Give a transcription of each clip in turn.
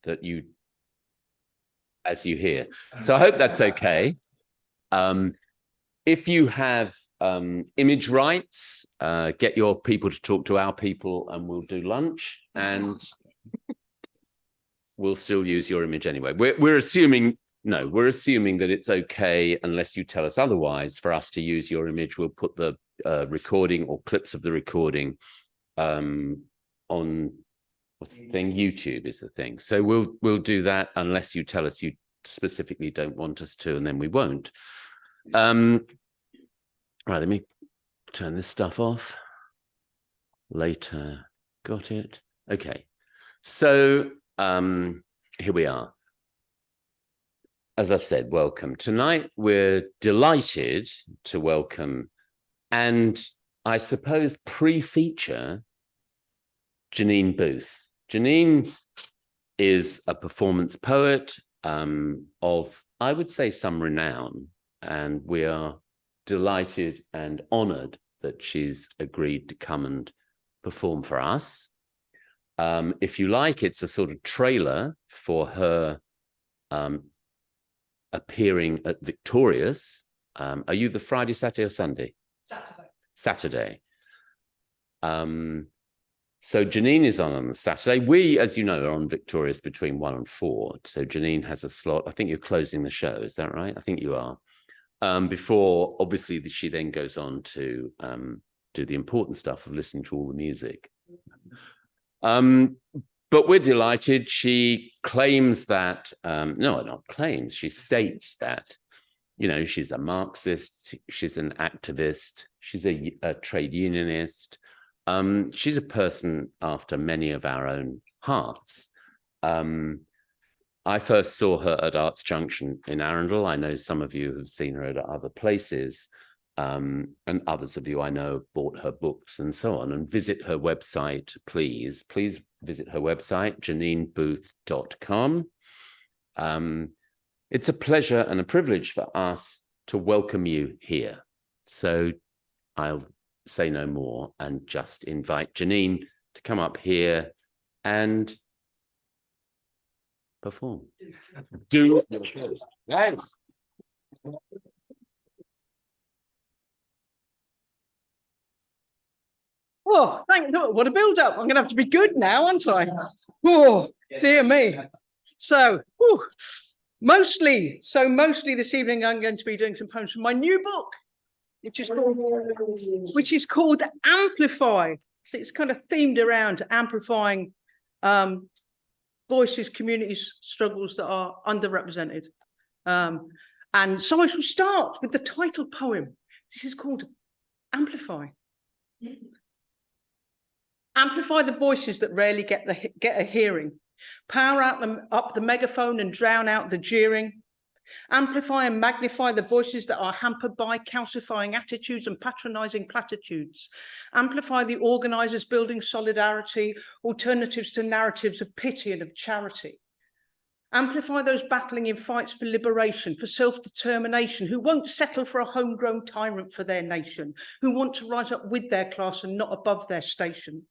that you, as you hear. So I hope that's okay. If you have image rights, get your people to talk to our people and we'll do lunch, and we'll still use your image anyway. We're assuming that it's okay unless you tell us otherwise for us to use your image. We'll put the recording or clips of the recording on what's the thing? YouTube is the thing. So we'll do that unless you tell us you specifically don't want us to, and then we won't. Right, let me turn this stuff off. Later, got it. Okay, so here we are. As I've said, welcome. Tonight, we're delighted to welcome, and I suppose pre-feature, Janine Booth. Janine is a performance poet of, I would say, some renown, and we are delighted and honoured that she's agreed to come and perform for us. If you like, it's a sort of trailer for her appearing at Victorious. Are you the Friday, Saturday or Sunday? Saturday. So Janine is on the Saturday. We, as you know, are on Victorious between 1 and 4. So Janine has a slot. I think you're closing the show. Is that right? I think you are. Before, obviously, she then goes on to do the important stuff of listening to all the music. But we're delighted. She claims that, no, not claims, she states that, you know, she's a Marxist, she's an activist, she's a trade unionist. She's a person after many of our own hearts. I first saw her at Arts Junction in Arundel. I know some of you have seen her at other places, and others of you I know have bought her books and so on. And visit her website, please. Please visit her website, janinebooth.com. It's a pleasure and a privilege for us to welcome you here. So I'll say no more and just invite Janine to come up here and perform. Do thanks. Oh, thank you. What a build up. I'm going to have to be good now, aren't I? Oh, dear me. So, mostly this evening, I'm going to be doing some poems from my new book, which is called Amplify. So it's kind of themed around amplifying voices, communities, struggles that are underrepresented. And so I shall start with the title poem. This is called Amplify. Amplify the voices that rarely get a hearing. Power up the megaphone and drown out the jeering. Amplify and magnify the voices that are hampered by calcifying attitudes and patronising platitudes. Amplify the organisers building solidarity, alternatives to narratives of pity and of charity. Amplify those battling in fights for liberation, for self-determination, who won't settle for a homegrown tyrant for their nation, who want to rise up with their class and not above their station.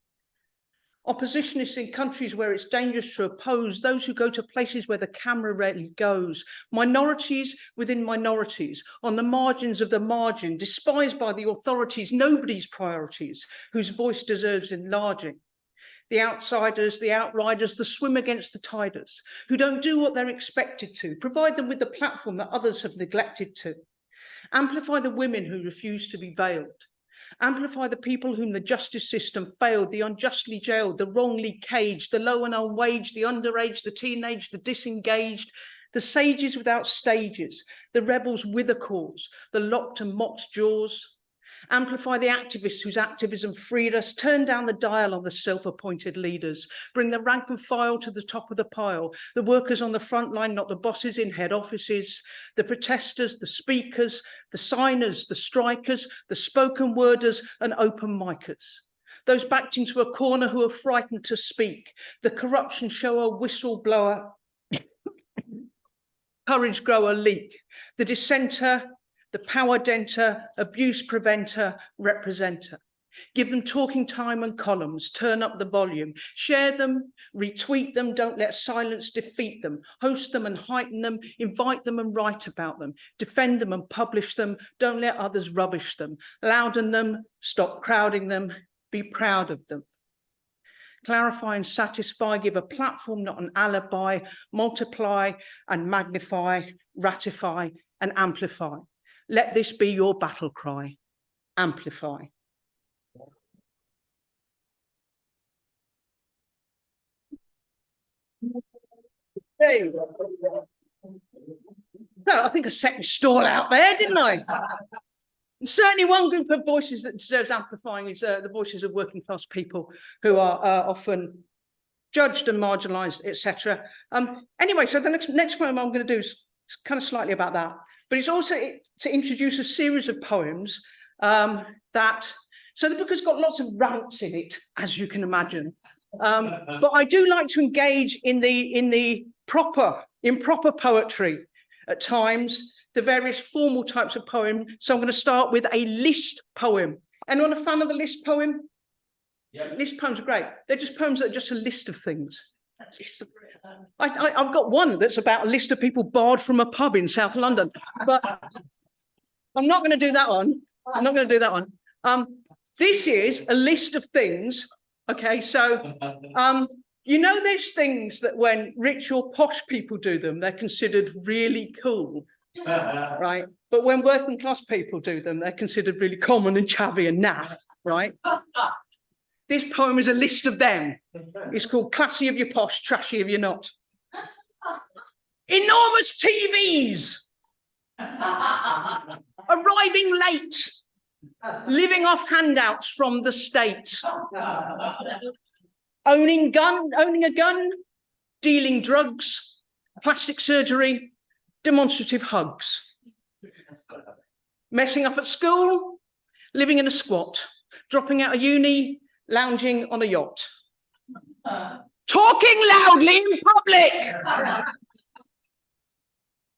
Oppositionists in countries where it's dangerous to oppose, those who go to places where the camera rarely goes, minorities within minorities, on the margins of the margin, despised by the authorities, nobody's priorities, whose voice deserves enlarging. The outsiders, the outriders, the swim against the tiders, who don't do what they're expected to, provide them with the platform that others have neglected to. Amplify the women who refuse to be veiled. Amplify the people whom the justice system failed, the unjustly jailed, the wrongly caged, the low and unwaged, the underage, the teenage, the disengaged, the sages without stages, the rebels with a cause, the locked and mocked jaws. Amplify the activists whose activism freed us, turn down the dial on the self-appointed leaders, bring the rank and file to the top of the pile, the workers on the front line, not the bosses in head offices, the protesters, the speakers, the signers, the strikers, the spoken worders and open micers. Those backed into a corner who are frightened to speak, the corruption shower, whistleblower, courage grower leak, the dissenter, the power denter, abuse preventer, representer. Give them talking time and columns, turn up the volume, share them, retweet them, don't let silence defeat them, host them and heighten them, invite them and write about them, defend them and publish them, don't let others rubbish them, louden them, stop crowding them, be proud of them. Clarify and satisfy, give a platform, not an alibi, multiply and magnify, ratify and amplify. Let this be your battle cry, amplify. There you go. So I think I set your stall out there, didn't I? And certainly one group of voices that deserves amplifying is the voices of working class people who are often judged and marginalised, etc. Anyway, so the next poem I'm going to do is kind of slightly about that, but it's also to introduce a series of poems so the book has got lots of rants in it, as you can imagine. But I do like to engage in the improper poetry at times, the various formal types of poem. So I'm going to start with a list poem. Anyone a fan of the list poem? Yeah. List poems are great. They're just poems that are just a list of things. I've got one that's about a list of people barred from a pub in South London, but I'm not going to do that one. I'm not going to do that one. This is a list of things. Okay, so you know those things that when rich or posh people do them, they're considered really cool, right? But when working class people do them, they're considered really common and chavvy and naff, right? This poem is a list of them. It's called Classy if you're posh, Trashy if you're not. Enormous TVs, arriving late, living off handouts from the state, owning a gun, dealing drugs, plastic surgery, demonstrative hugs, messing up at school, living in a squat, dropping out of uni, lounging on a yacht, talking loudly in public,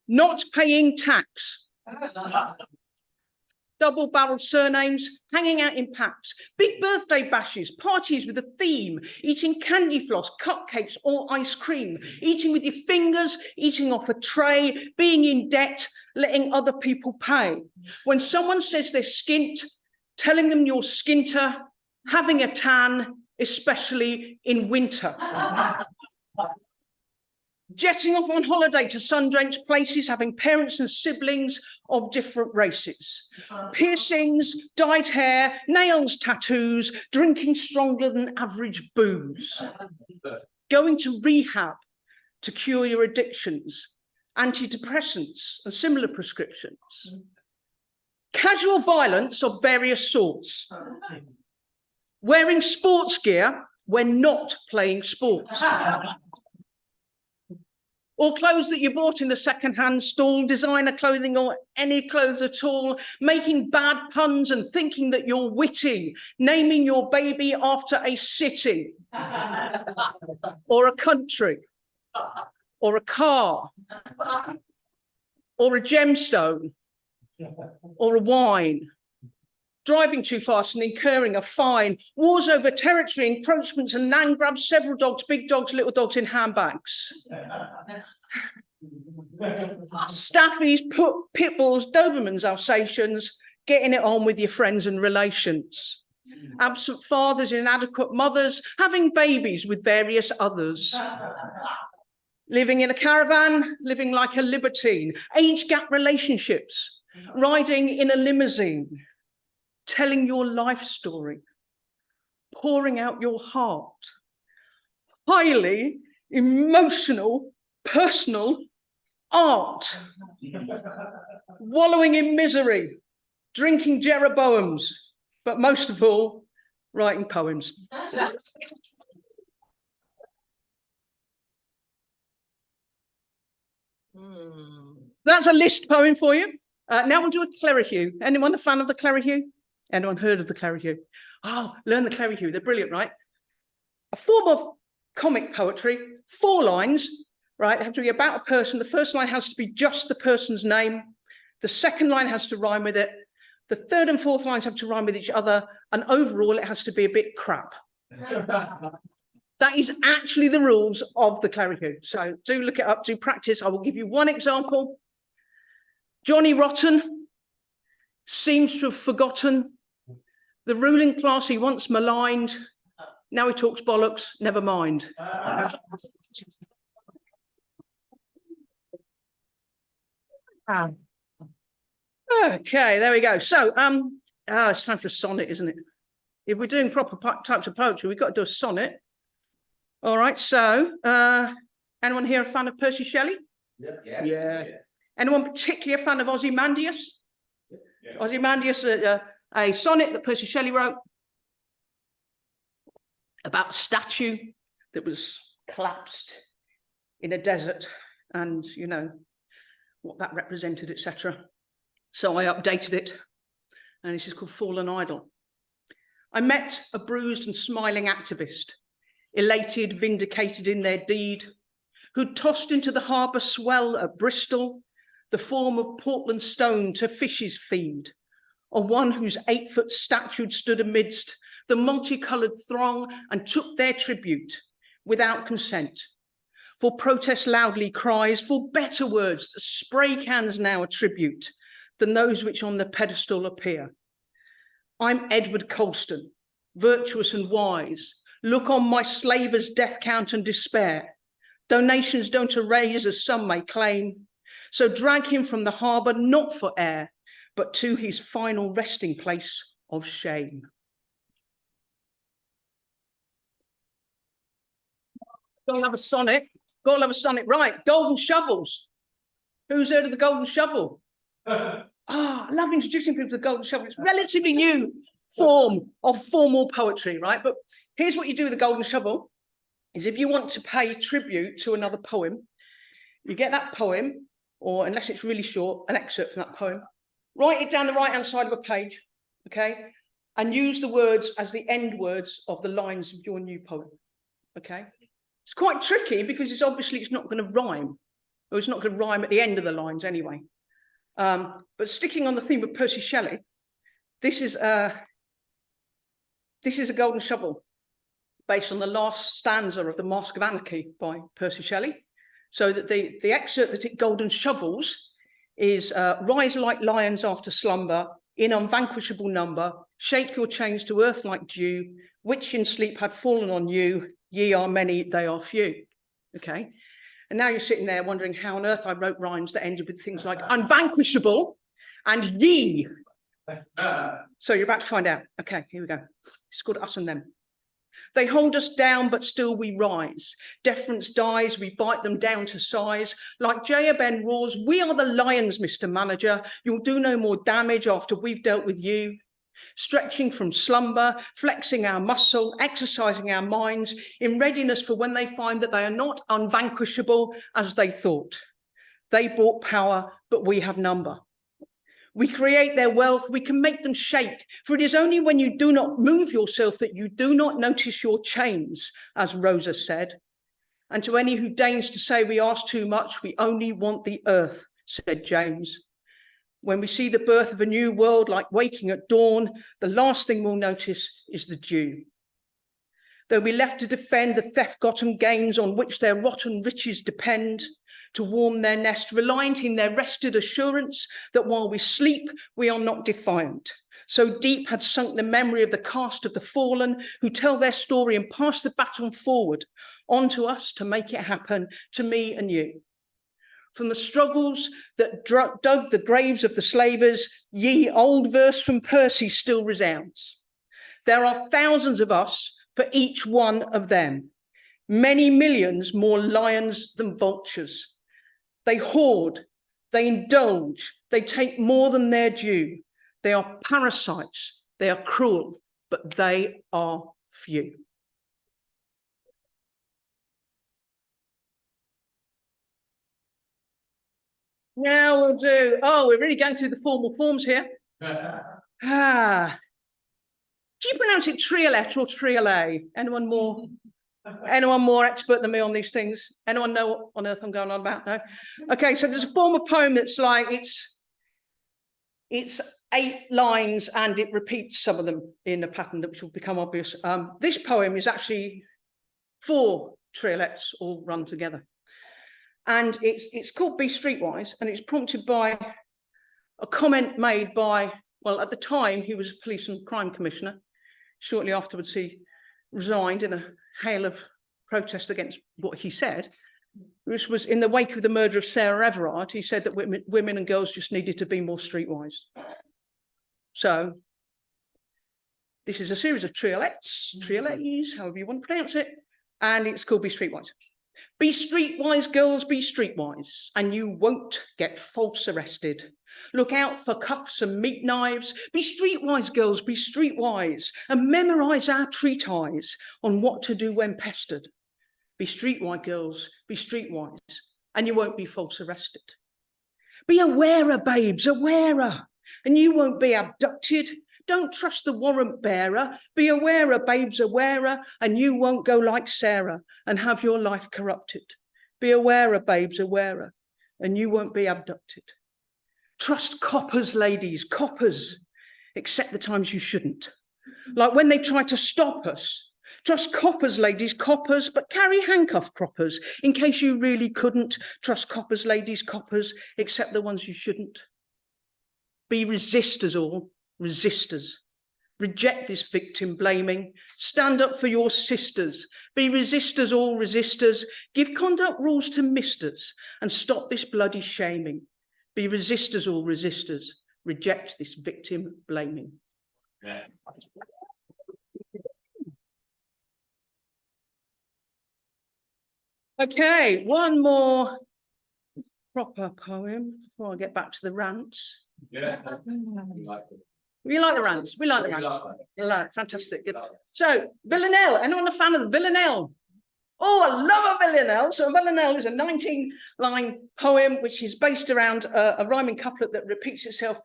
not paying tax, double-barreled surnames, hanging out in packs, big birthday bashes, parties with a theme, eating candy floss, cupcakes or ice cream, eating with your fingers, eating off a tray, being in debt, letting other people pay. When someone says they're skint, telling them you're skinter, having a tan, especially in winter. Jetting off on holiday to sun-drenched places, having parents and siblings of different races. Piercings, dyed hair, nails, tattoos, drinking stronger than average booze. Going to rehab to cure your addictions, antidepressants and similar prescriptions. Casual violence of various sorts. Wearing sports gear when not playing sports. Or clothes that you bought in a second-hand stall, designer clothing or any clothes at all, making bad puns and thinking that you're witty, naming your baby after a city, or a country, or a car, or a gemstone, or a wine. Driving too fast and incurring a fine, wars over territory, encroachments and land grabs, several dogs, big dogs, little dogs in handbags. Staffies, pit bulls, Dobermans, Alsatians, getting it on with your friends and relations. Absent fathers, inadequate mothers, having babies with various others. Living in a caravan, living like a libertine, age gap relationships, riding in a limousine. Telling your life story, pouring out your heart, highly emotional, personal art, wallowing in misery, drinking Jeroboams, but most of all, writing poems. That's a list poem for you. Now we'll do a Clerihew. Anyone a fan of the Clerihew? Anyone heard of the Clerihew? Oh, learn the Clerihew. They're brilliant, right? A form of comic poetry, 4 lines, right? They have to be about a person. The first line has to be just the person's name. The second line has to rhyme with it. The third and fourth lines have to rhyme with each other, and overall it has to be a bit crap. That is actually the rules of the clerical. So do look it up, do practice. I will give you one example. Johnny Rotten seems to have forgotten the ruling class he once maligned. Now he talks bollocks, never mind. Okay, there we go. So, it's time for a sonnet, isn't it? If we're doing proper types of poetry, we've got to do a sonnet. All right, so, anyone here a fan of Percy Shelley? Yeah. Anyone particularly a fan of Ozymandias? Yeah. Ozymandias, a sonnet that Percy Shelley wrote about a statue that was collapsed in a desert, and you know what that represented, etc. So I updated it, and this is called Fallen Idol. I met a bruised and smiling activist, elated, vindicated in their deed, who'd tossed into the harbour swell at Bristol the form of Portland stone to fishes feed, or one whose 8-foot statue stood amidst the multicoloured throng and took their tribute without consent. For protest loudly cries, for better words that spray cans now attribute than those which on the pedestal appear. I'm Edward Colston, virtuous and wise. Look on my slaver's death count and despair. Donations don't erase, as some may claim. So drag him from the harbour, not for air, but to his final resting place of shame. Gotta have a sonnet. Gotta have a sonnet. Right, golden shovels. Who's heard of the golden shovel? I love introducing people to the golden shovel. It's a relatively new form of formal poetry, right? But here's what you do with the golden shovel, is if you want to pay tribute to another poem, you get that poem, or unless it's really short, an excerpt from that poem, write it down the right-hand side of a page, okay? And use the words as the end words of the lines of your new poem, okay? It's quite tricky because it's not going to rhyme, or it's not going to rhyme at the end of the lines anyway. But sticking on the theme of Percy Shelley, this is a golden shovel based on the last stanza of the Mask of Anarchy by Percy Shelley. So that the excerpt that it golden shovels is rise like lions after slumber, in unvanquishable number, shake your chains to earth like dew, which in sleep had fallen on you, ye are many, they are few. Okay. And now you're sitting there wondering how on earth I wrote rhymes that ended with things like unvanquishable and ye. So you're about to find out. Okay, here we go. It's called Us and Them. They hold us down, but still we rise. Deference dies, we bite them down to size. Like J.A.B.N. roars, we are the lions, Mr. Manager. You'll do no more damage after we've dealt with you. Stretching from slumber, flexing our muscle, exercising our minds in readiness for when they find that they are not unvanquishable as they thought. They bought power, but we have number. We create their wealth, we can make them shake, for it is only when you do not move yourself that you do not notice your chains, as Rosa said. And to any who deigns to say we ask too much, we only want the earth, said James. When we see the birth of a new world like waking at dawn, the last thing we'll notice is the dew. They'll be left to defend the theft-gotten gains on which their rotten riches depend, to warm their nest, reliant in their rested assurance that while we sleep, we are not defiant. So deep had sunk the memory of the caste of the fallen who tell their story and pass the baton forward onto us to make it happen, to me and you. From the struggles that dug the graves of the slavers, ye old verse from Percy still resounds. There are thousands of us for each one of them, many millions more lions than vultures. They hoard, they indulge, they take more than their due. They are parasites, they are cruel, but they are few. Now we'll do, we're really going through the formal forms here. Do you pronounce it triolet or triolet? Anyone more expert than me on these things? Anyone know what on earth I'm going on about? No? Okay, so there's a form of poem that's like, it's 8 lines, and it repeats some of them in a pattern which will become obvious. This poem is actually 4 triolets all run together. And it's called Be Streetwise, and it's prompted by a comment made by, well, at the time, he was a police and crime commissioner. Shortly afterwards, he resigned in a hail of protest against what he said, which was in the wake of the murder of Sarah Everard. He said that women and girls just needed to be more streetwise. So this is a series of triolets, however you want to pronounce it, and it's called Be Streetwise. Be streetwise, girls, be streetwise, and you won't get false arrested. Look out for cuffs and meat knives. Be streetwise, girls, be streetwise, and memorise our treatise on what to do when pestered. Be streetwise, girls, be streetwise, and you won't be false arrested. Be awarer, babes, awarer, and you won't be abducted. Don't trust the warrant bearer. Be awarer, babes, awarer, and you won't go like Sarah and have your life corrupted. Be awarer, babes, awarer, and you won't be abducted. Trust coppers, ladies, coppers, except the times you shouldn't. Like when they try to stop us. Trust coppers, ladies, coppers, but carry handcuff croppers in case you really couldn't. Trust coppers, ladies, coppers, except the ones you shouldn't. Be resistors all. Resistors. Reject this victim blaming. Stand up for your sisters. Be resistors, all resistors. Give conduct rules to misters and stop this bloody shaming. Be resistors, all resistors. Reject this victim blaming. Yeah. Okay, one more proper poem before I get back to the rants. Yeah. We like the rants. We like the rants. Fantastic. Good. So, Villanelle. Anyone a fan of the Villanelle? Oh, I love a Villanelle. So, Villanelle is a 19-line poem which is based around a rhyming couplet that repeats itself.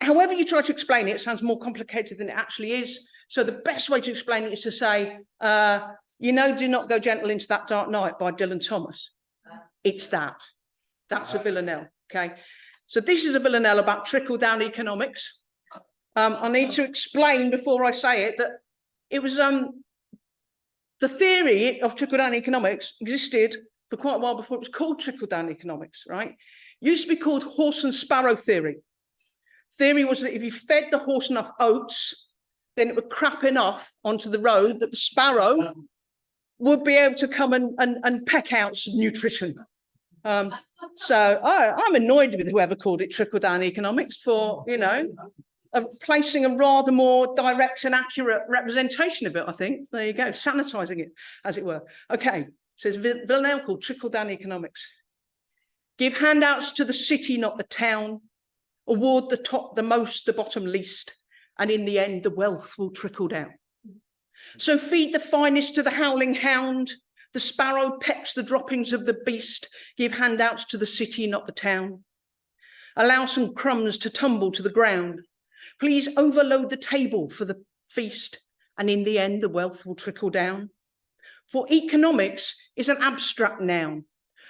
However you try to explain it, it sounds more complicated than it actually is. So, the best way to explain it is to say, you know, Do Not Go Gentle Into That Dark Night by Dylan Thomas. It's that. That's a Villanelle. Okay. So this is a Villanelle about trickle-down economics. I need to explain before I say it that it was the theory of trickle-down economics existed for quite a while before it was called trickle-down economics, right? It used to be called horse and sparrow theory. Theory was that if you fed the horse enough oats, then it would crap enough onto the road that the sparrow would be able to come and peck out some nutrition. So I'm annoyed with whoever called it trickle-down economics for, you know, placing a rather more direct and accurate representation of it, I think. There you go, sanitising it, as it were. Okay, so it's Villanelle called trickle-down economics. Give handouts to the city, not the town. Award the top the most, the bottom least. And in the end, the wealth will trickle down. So feed the finest to the howling hound. The sparrow pecks the droppings of the beast. Give handouts to the city, not the town. Allow some crumbs to tumble to the ground. Please overload the table for the feast. And in the end, the wealth will trickle down. For economics is an abstract noun.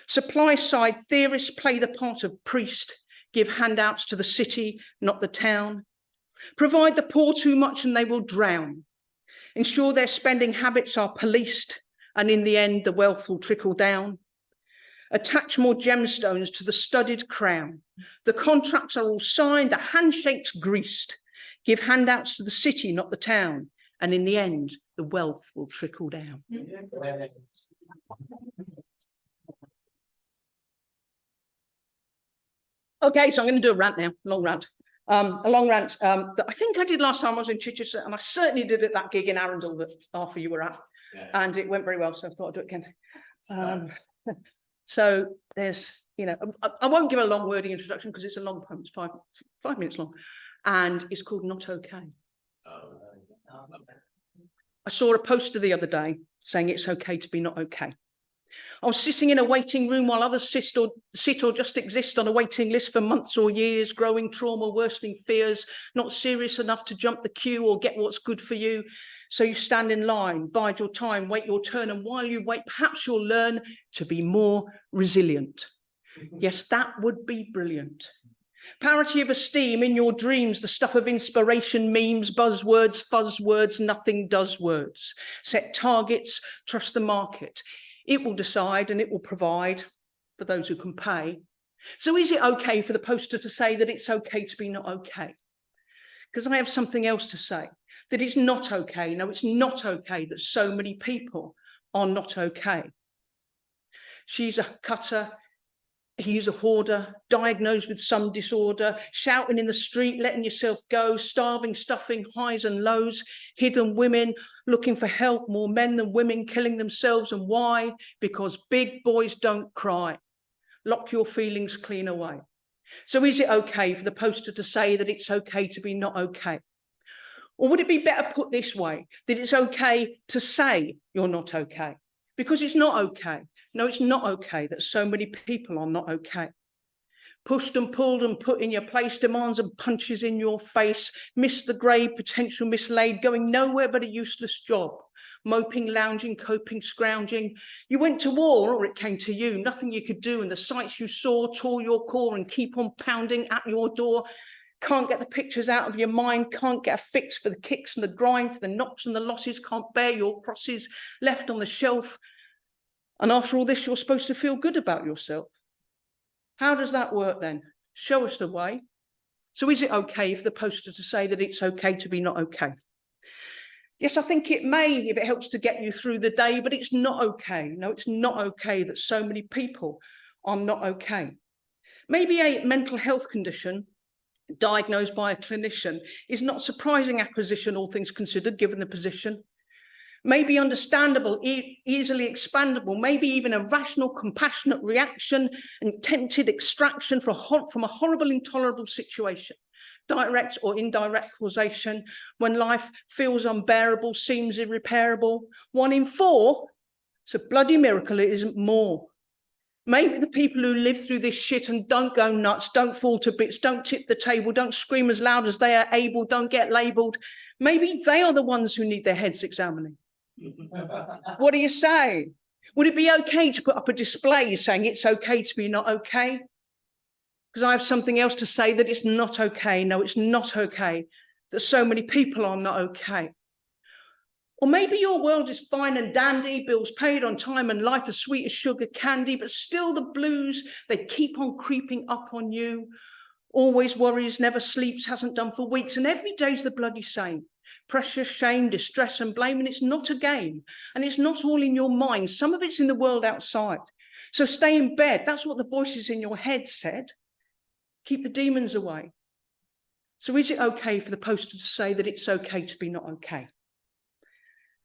Supply side theorists play the part of priest. Give handouts to the city, not the town. Provide the poor too much and they will drown. Ensure their spending habits are policed. And in the end, the wealth will trickle down. Attach more gemstones to the studded crown. The contracts are all signed, the handshakes greased. Give handouts to the city, not the town. And in the end, the wealth will trickle down. Okay, so I'm going to do a rant now, long rant. A long rant that I think I did last time I was in Chichester, and I certainly did at that gig in Arundel that half of you were at. Yeah. And it went very well, so I thought I'd do it again. So there's, you know, I won't give a long wordy introduction because it's a long poem, it's five minutes long, and it's called Not Okay. I saw a poster the other day saying it's okay to be not okay. I was sitting in a waiting room while others sit or just exist on a waiting list for months or years, growing trauma, worsening fears, not serious enough to jump the queue or get what's good for you. So you stand in line, bide your time, wait your turn, and while you wait, perhaps you'll learn to be more resilient. Yes, that would be brilliant. Parity of esteem in your dreams, the stuff of inspiration, memes, buzzwords, fuzzwords, nothing does words. Set targets, trust the market. It will decide and it will provide for those who can pay. So is it okay for the poster to say that it's okay to be not okay? Because I have something else to say, that it's not okay. No, it's not okay that so many people are not okay. She's a cutter. He's a hoarder, diagnosed with some disorder, shouting in the street, letting yourself go, starving, stuffing, highs and lows, hidden women, looking for help, more men than women, killing themselves. And why? Because big boys don't cry. Lock your feelings clean away. So is it okay for the poster to say that it's okay to be not okay? Or would it be better put this way, that it's okay to say you're not okay? Because it's not okay. No, it's not okay that so many people are not okay. Pushed and pulled and put in your place, demands and punches in your face, missed the grade, potential mislaid, going nowhere but a useless job, moping, lounging, coping, scrounging. You went to war or it came to you, nothing you could do, and the sights you saw tore your core and keep on pounding at your door. Can't get the pictures out of your mind, can't get a fix for the kicks and the grind, for the knocks and the losses, can't bear your crosses left on the shelf. And after all this, you're supposed to feel good about yourself. How does that work then? Show us the way. So is it okay for the poster to say that it's okay to be not okay? Yes, I think it may if it helps to get you through the day, but it's not okay. No, it's not okay that so many people are not okay. Maybe a mental health condition diagnosed by a clinician is not a surprising acquisition, all things considered, given the position. Maybe understandable, easily expandable, maybe even a rational, compassionate reaction and tempted extraction from a horrible, intolerable situation. Direct or indirect causation, when life feels unbearable, seems irreparable. 1 in 4, it's a bloody miracle it isn't more. Maybe the people who live through this shit and don't go nuts, don't fall to bits, don't tip the table, don't scream as loud as they are able, don't get labelled, maybe they are the ones who need their heads examining. What do you say? Would it be okay to put up a display saying it's okay to be not okay? Because I have something else to say, that it's not okay. No, it's not okay that so many people are not okay. Or maybe your world is fine and dandy, bills paid on time and life as sweet as sugar candy, but still the blues, they keep on creeping up on you. Always worries, never sleeps, hasn't done for weeks, and every day's the bloody same. Pressure, shame, distress and blame, and it's not a game. And it's not all in your mind. Some of it's in the world outside. So stay in bed. That's what the voices in your head said. Keep the demons away. So is it okay for the poster to say that it's okay to be not okay?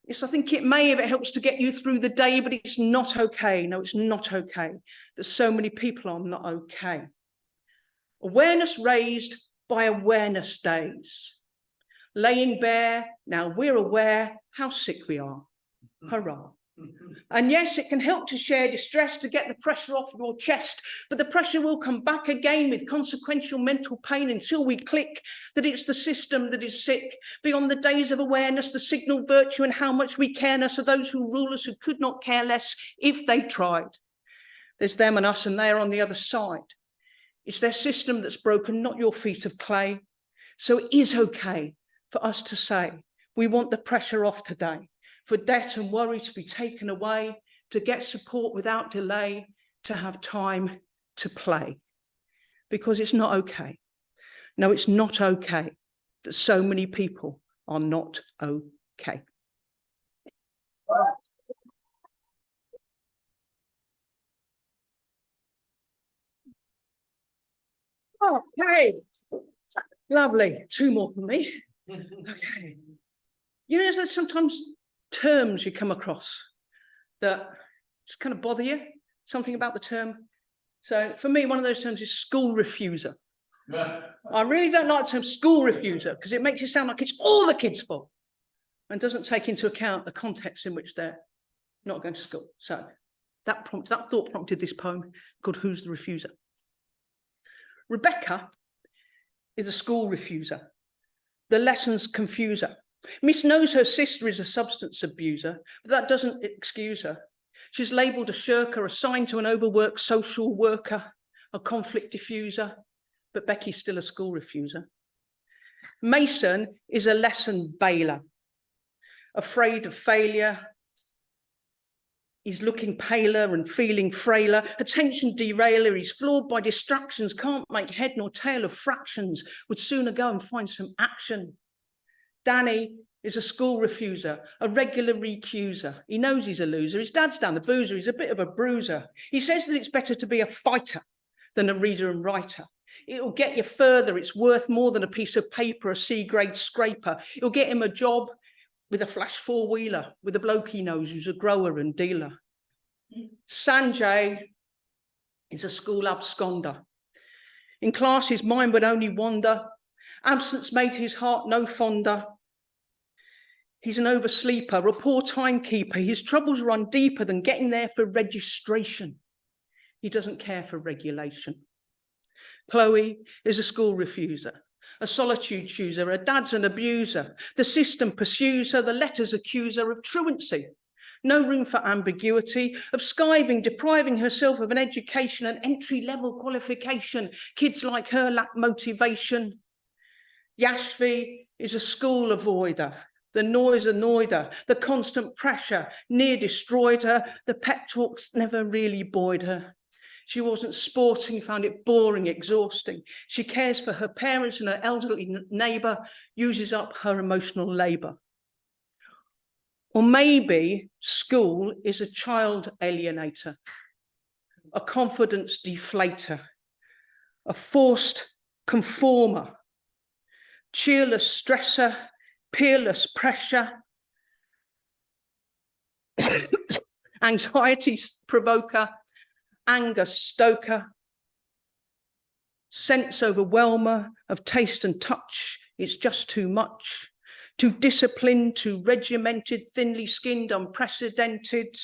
Yes, I think it may if it helps to get you through the day, but it's not okay. No, it's not okay that so many people are not okay. Awareness raised by awareness days. Laying bare, now we're aware how sick we are. Hurrah. And yes, it can help to share distress, to get the pressure off your chest, but the pressure will come back again with consequential mental pain until we click that it's the system that is sick. Beyond the days of awareness, the signal virtue and how much we careness are those who rule us, who could not care less if they tried. There's them and us, and they are on the other side. It's their system that's broken, not your feet of clay. So it is okay for us to say, we want the pressure off today, for debt and worry to be taken away, to get support without delay, to have time to play. Because it's not okay. No, it's not okay that so many people are not okay. Okay, lovely. 2 more from me. Okay. You know, there's sometimes terms you come across that just kind of bother you, something about the term. So for me, one of those terms is school refuser. I really don't like the term school refuser because it makes it sound like it's all the kids' fault and doesn't take into account the context in which they're not going to school. So that thought prompted this poem called Who's the Refuser? Rebecca is a school refuser. The lessons confuse her. Miss knows her sister is a substance abuser, but that doesn't excuse her. She's labelled a shirker, assigned to an overworked social worker, a conflict diffuser, but Becky's still a school refuser. Mason is a lesson bailer, afraid of failure. He's looking paler and feeling frailer. Attention derailer, he's flawed by distractions, can't make head nor tail of fractions, would sooner go and find some action. Danny is a school refuser, a regular recuser. He knows he's a loser. His dad's down the boozer. He's a bit of a bruiser. He says that it's better to be a fighter than a reader and writer. It'll get you further. It's worth more than a piece of paper, a C-grade scraper. It'll get him a job with a flash four-wheeler, with a bloke he knows who's a grower and dealer. Sanjay is a school absconder. In class, his mind would only wander. Absence made his heart no fonder. He's an oversleeper, a poor timekeeper. His troubles run deeper than getting there for registration. He doesn't care for regulation. Chloe is a school refuser, a solitude chooser, her dad's an abuser. The system pursues her, the letters accuse her of truancy. No room for ambiguity, of skiving, depriving herself of an education, an entry-level qualification. Kids like her lack motivation. Yashvi is a school avoider. The noise annoyed her, the constant pressure near destroyed her. The pep talks never really buoyed her. She wasn't sporting, found it boring, exhausting. She cares for her parents and her elderly neighbour, uses up her emotional labour. Or maybe school is a child alienator, a confidence deflator, a forced conformer, cheerless stressor, peerless pressure, anxiety provoker, anger stoker, sense overwhelmer of taste and touch. It's just too much. Too disciplined, too regimented, thinly skinned, unprecedented.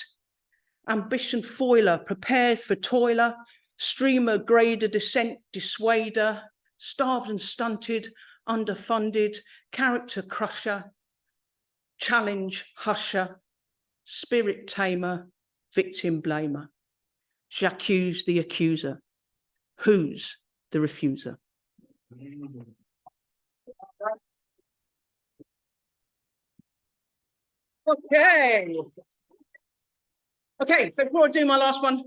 Ambition foiler, prepared for toiler. Streamer, grader, descent, dissuader. Starved and stunted, underfunded. Character crusher. Challenge husher. Spirit tamer. Victim blamer. J'accuse the accuser. Who's the refuser? Okay. Okay, before I do my last one,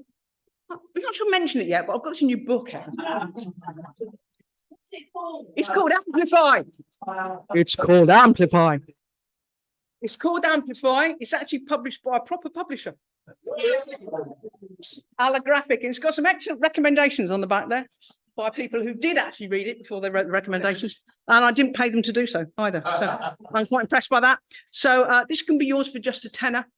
I'm not sure I mentioned it yet, but I've got this new book out. What's it called? It's called Amplify. It's called Amplify. It's called Amplify. It's actually published by a proper publisher. Allographic, and it's got some excellent recommendations on the back there by people who did actually read it before they wrote the recommendations, and I didn't pay them to do so either, so I'm quite impressed by that. So this can be yours for just a tenner,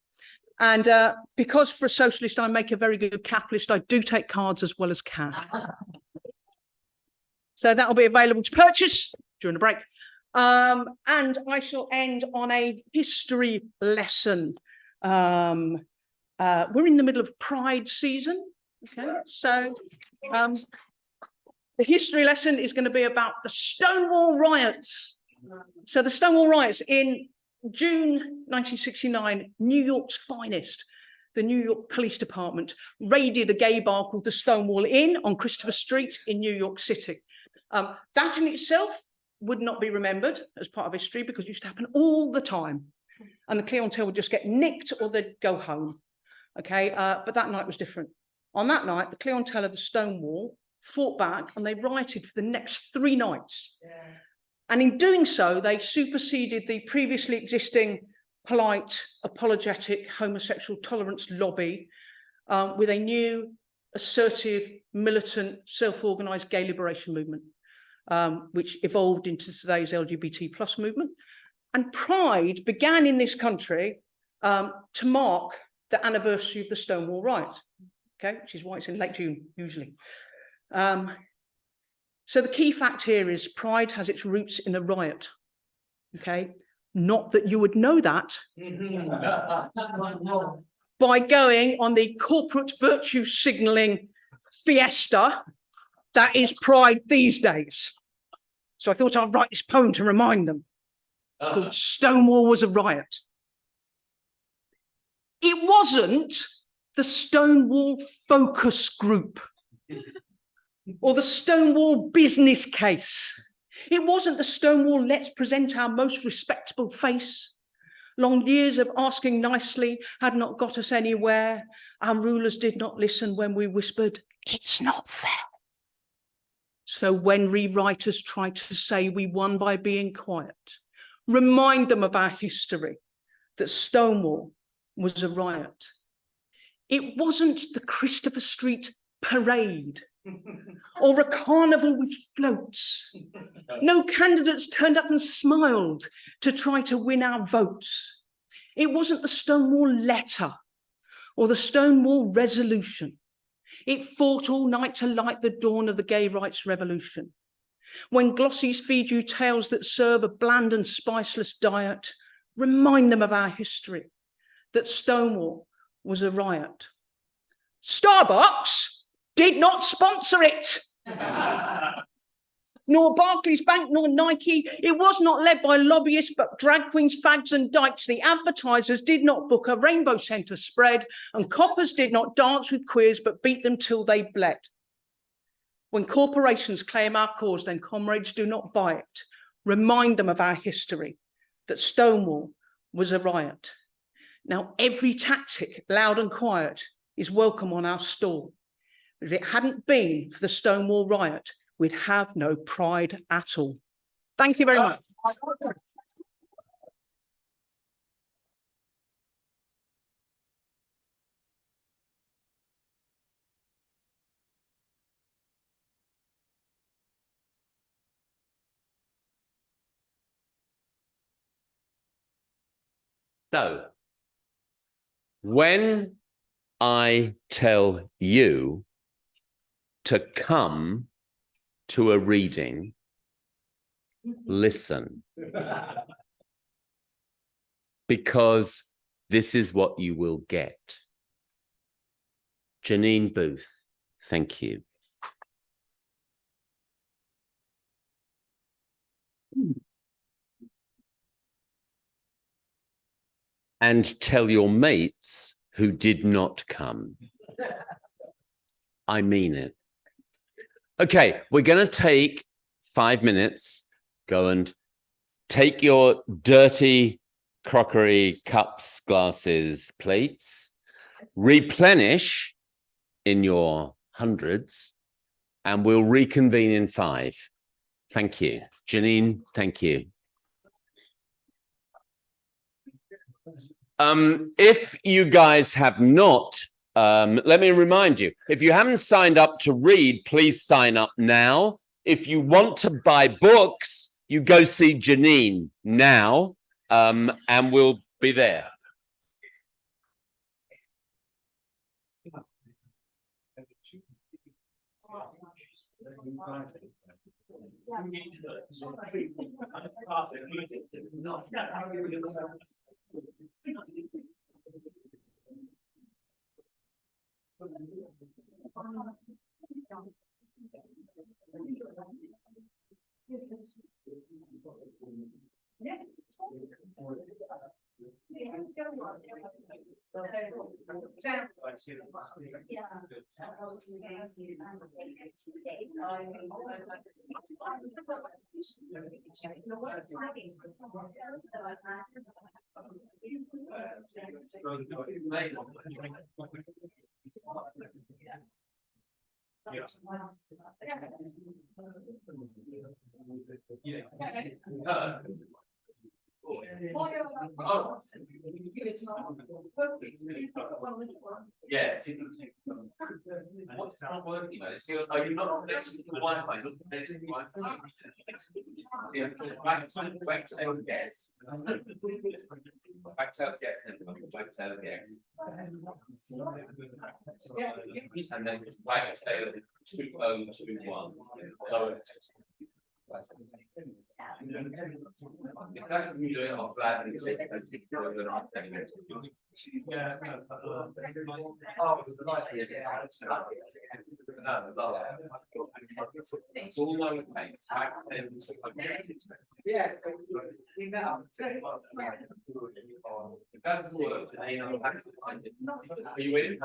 and because for a socialist I make a very good capitalist, I do take cards as well as cash. So that will be available to purchase during the break, and I shall end on a history lesson. We're in the middle of Pride season, okay, so the history lesson is going to be about the Stonewall riots. So the Stonewall riots in June 1969, New York's finest, the New York Police Department, raided a gay bar called the Stonewall Inn on Christopher Street in New York City. That in itself would not be remembered as part of history because it used to happen all the time. And the clientele would just get nicked or they'd go home. Okay, but that night was different. On that night, the clientele of the Stonewall fought back and they rioted for the next 3 nights. Yeah. And in doing so, they superseded the previously existing polite, apologetic, homosexual tolerance lobby with a new, assertive, militant, self-organised gay liberation movement, which evolved into today's LGBT+ movement. And Pride began in this country to mark the anniversary of the Stonewall riots, okay, which is why it's in late June, usually. So the key fact here is Pride has its roots in a riot, okay? Not that you would know that by going on the corporate virtue signalling fiesta that is Pride these days. So I thought I'd write this poem to remind them. It's called Stonewall Was a Riot. It wasn't the Stonewall focus group or the Stonewall business case. It wasn't the Stonewall let's present our most respectable face. Long years of asking nicely had not got us anywhere. Our rulers did not listen when we whispered, it's not fair. So when rewriters try to say we won by being quiet, remind them of our history, that Stonewall was a riot. It wasn't the Christopher Street parade or a carnival with floats. No candidates turned up and smiled to try to win our votes. It wasn't the Stonewall letter or the Stonewall resolution. It fought all night to light the dawn of the gay rights revolution. When glossies feed you tales that serve a bland and spiceless diet, remind them of our history, that Stonewall was a riot. Starbucks did not sponsor it. Nor Barclays Bank, nor Nike. It was not led by lobbyists, but drag queens, fags and dykes. The advertisers did not book a rainbow centre spread, and coppers did not dance with queers, but beat them till they bled. When corporations claim our cause, then comrades do not buy it. Remind them of our history, that Stonewall was a riot. Now, every tactic, loud and quiet, is welcome on our stall. If it hadn't been for the Stonewall riot, we'd have no pride at all. Thank you very much. So, when I tell you to come to a reading, listen. Because this is what you will get. Janine Booth, thank you. And tell your mates who did not come. I mean it. Okay, we're going to take 5 minutes. Go and take your dirty crockery, cups, glasses, plates, replenish in your hundreds, and we'll reconvene in 5. Thank you. Janine, thank you. If you guys have not, let me remind you, if you haven't signed up to read, please sign up now. If you want to buy books, you go see Janine now, and we'll be there. Yes. What's not working? Are you not connected to the Wi-Fi? Not connected to the Wi-Fi? Yes. And then it's backtail 2021. Are you waiting?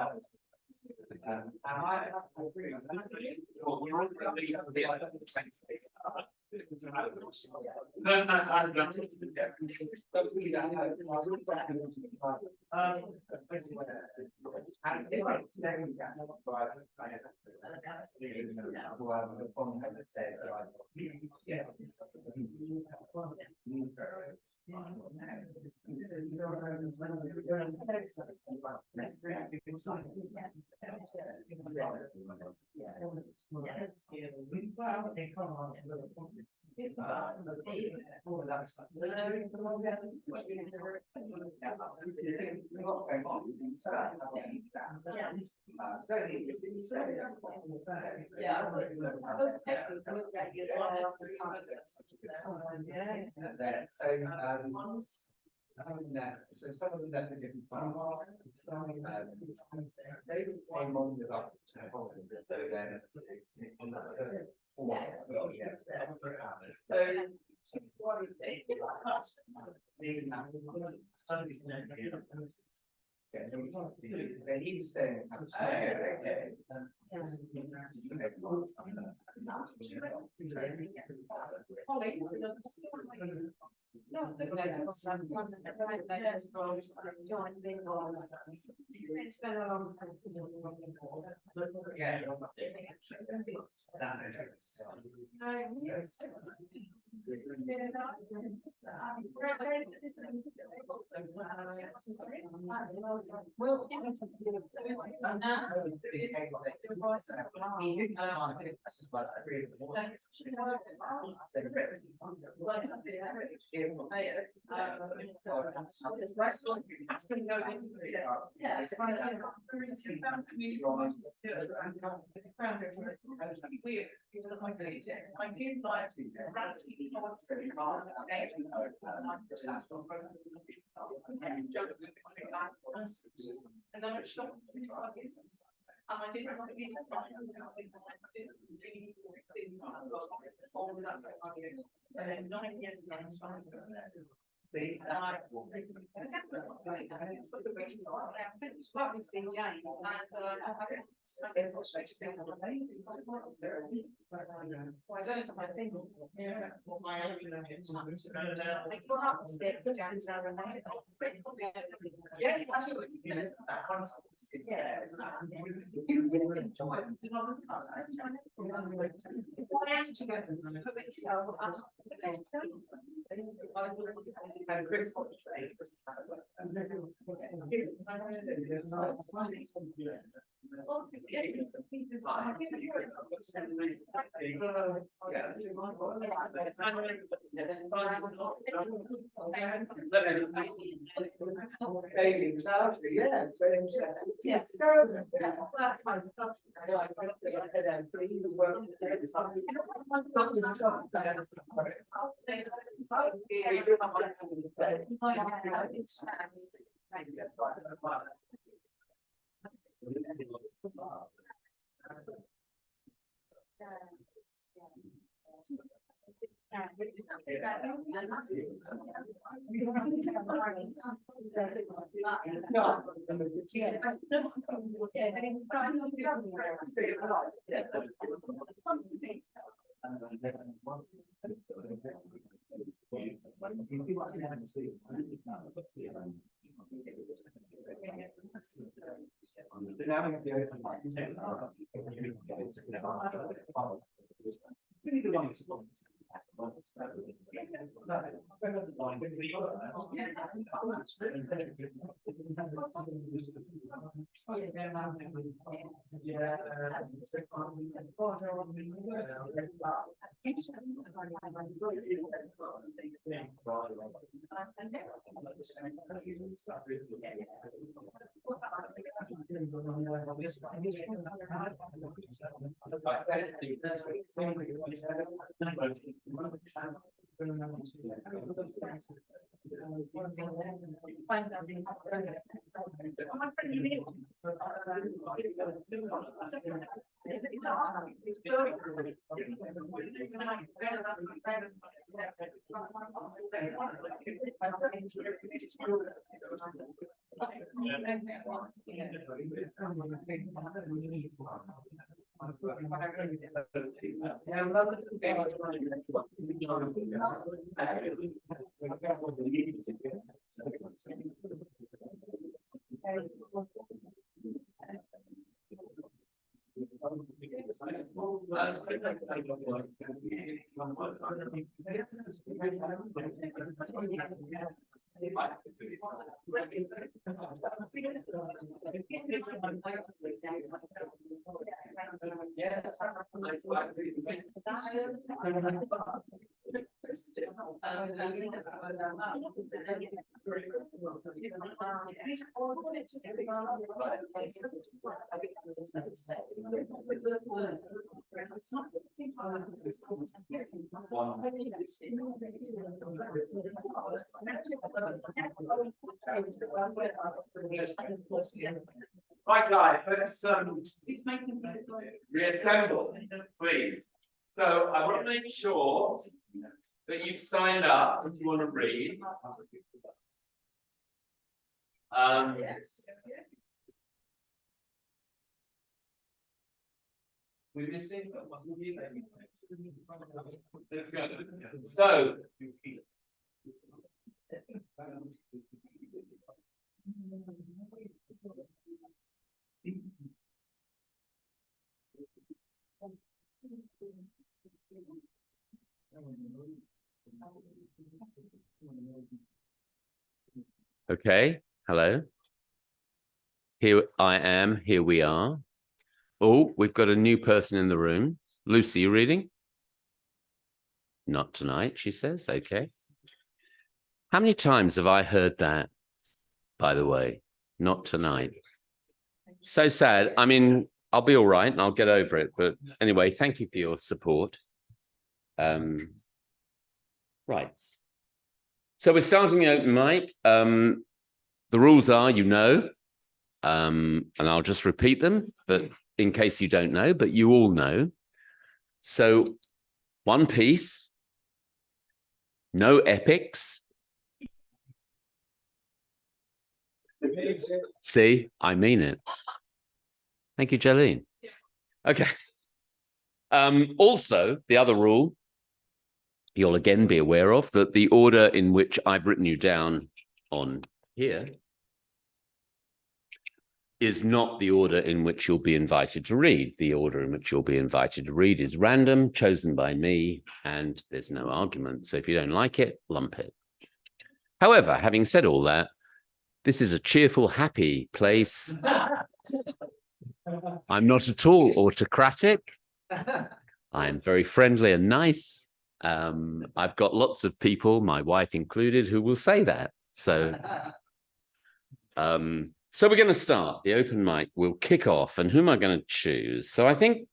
So some of them left in different parts. They were one with us. So then on that and he was saying, Right, guys, let's reassemble, please. So I want to make sure that you've signed up if you want to read. We're missing. Let's go. So. Okay, hello. Here I am, here we are. Oh, we've got a new person in the room. Lucy, you reading? Not tonight, she says. Okay. How many times have I heard that, by the way? Not tonight. So sad. I mean, I'll be all right and I'll get over it. But anyway, thank you for your support. Right. So we're starting the open mic. The rules are, you know, and I'll just repeat them, but in case you don't know, but you all know. So one piece, no epics. See, I mean it. Thank you, Janine. Okay. Also, the other rule, you'll again be aware of, that the order in which I've written you down on here is not the order in which you'll be invited to read. The order in which you'll be invited to read is random, chosen by me, and there's no argument. So if you don't like it, lump it. However, having said all that, this is a cheerful, happy place. I'm not at all autocratic. I am very friendly and nice. I've got lots of people, my wife included, who will say that. So, so we're going to start. The open mic will kick off. And who am I going to choose? So I think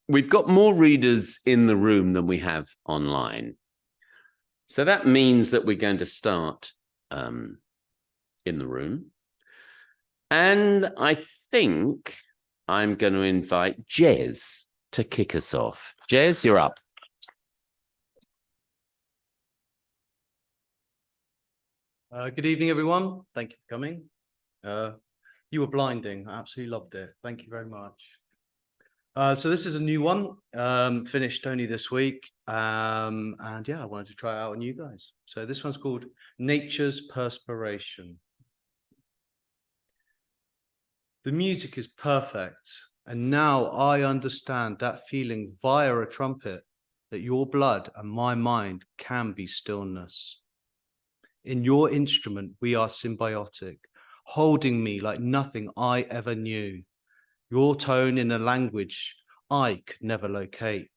we've got more readers in the room than we have online. So that means that we're going to start in the room. And I think I'm going to invite Jez to kick us off. Jez, you're up. Good evening, everyone. Thank you for coming. You were blinding. I absolutely loved it. Thank you very much. So this is a new one, finished only this week. And yeah, I wanted to try it out on you guys. So this one's called Nature's Perspiration. The music is perfect. And now I understand that feeling via a trumpet, that your blood and my mind can be stillness. In your instrument, we are symbiotic, holding me like nothing I ever knew. Your tone in a language I could never locate.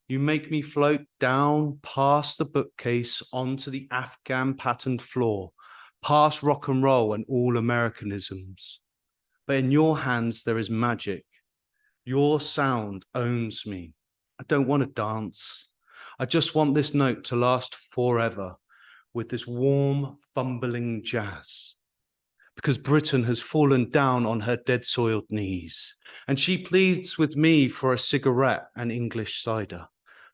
You make me float down past the bookcase onto the Afghan patterned floor, past rock and roll and all Americanisms. But in your hands, there is magic. Your sound owns me. I don't want to dance. I just want this note to last forever. with this warm, fumbling jazz. Because Britain has fallen down on her dead-soiled knees, and she pleads with me for a cigarette and English cider,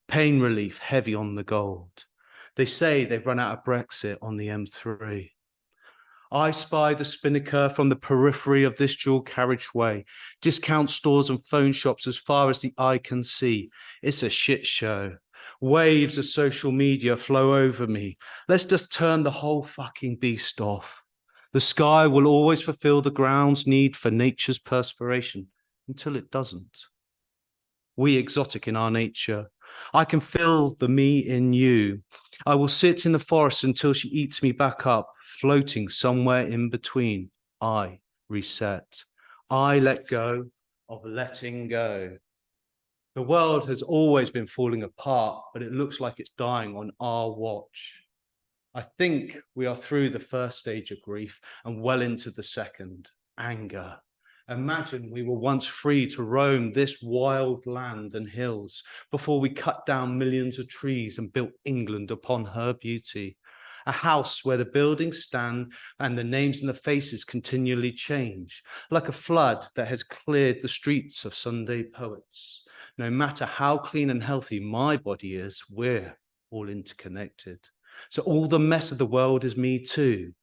pain relief heavy on the gold. They say they've run out of Brexit on the M3. I spy the spinnaker from the periphery of this dual carriageway, discount stores and phone shops as far as the eye can see. It's a shit show. Waves of social media flow over me. Let's just turn the whole fucking beast off. The sky will always fulfill the ground's need for nature's perspiration until it doesn't. We exotic in our nature. I can feel the me in you. I will sit in the forest until she eats me back up, floating somewhere in between. I reset. I let go of letting go. The world has always been falling apart, but it looks like it's dying on our watch. I think we are through the first stage of grief and well into the second, anger. Imagine we were once free to roam this wild land and hills before we cut down millions of trees and built England upon her beauty. A house where the buildings stand and the names and the faces continually change, like a flood that has cleared the streets of Sunday poets. No matter how clean and healthy my body is, we're all interconnected. So all the mess of the world is me too.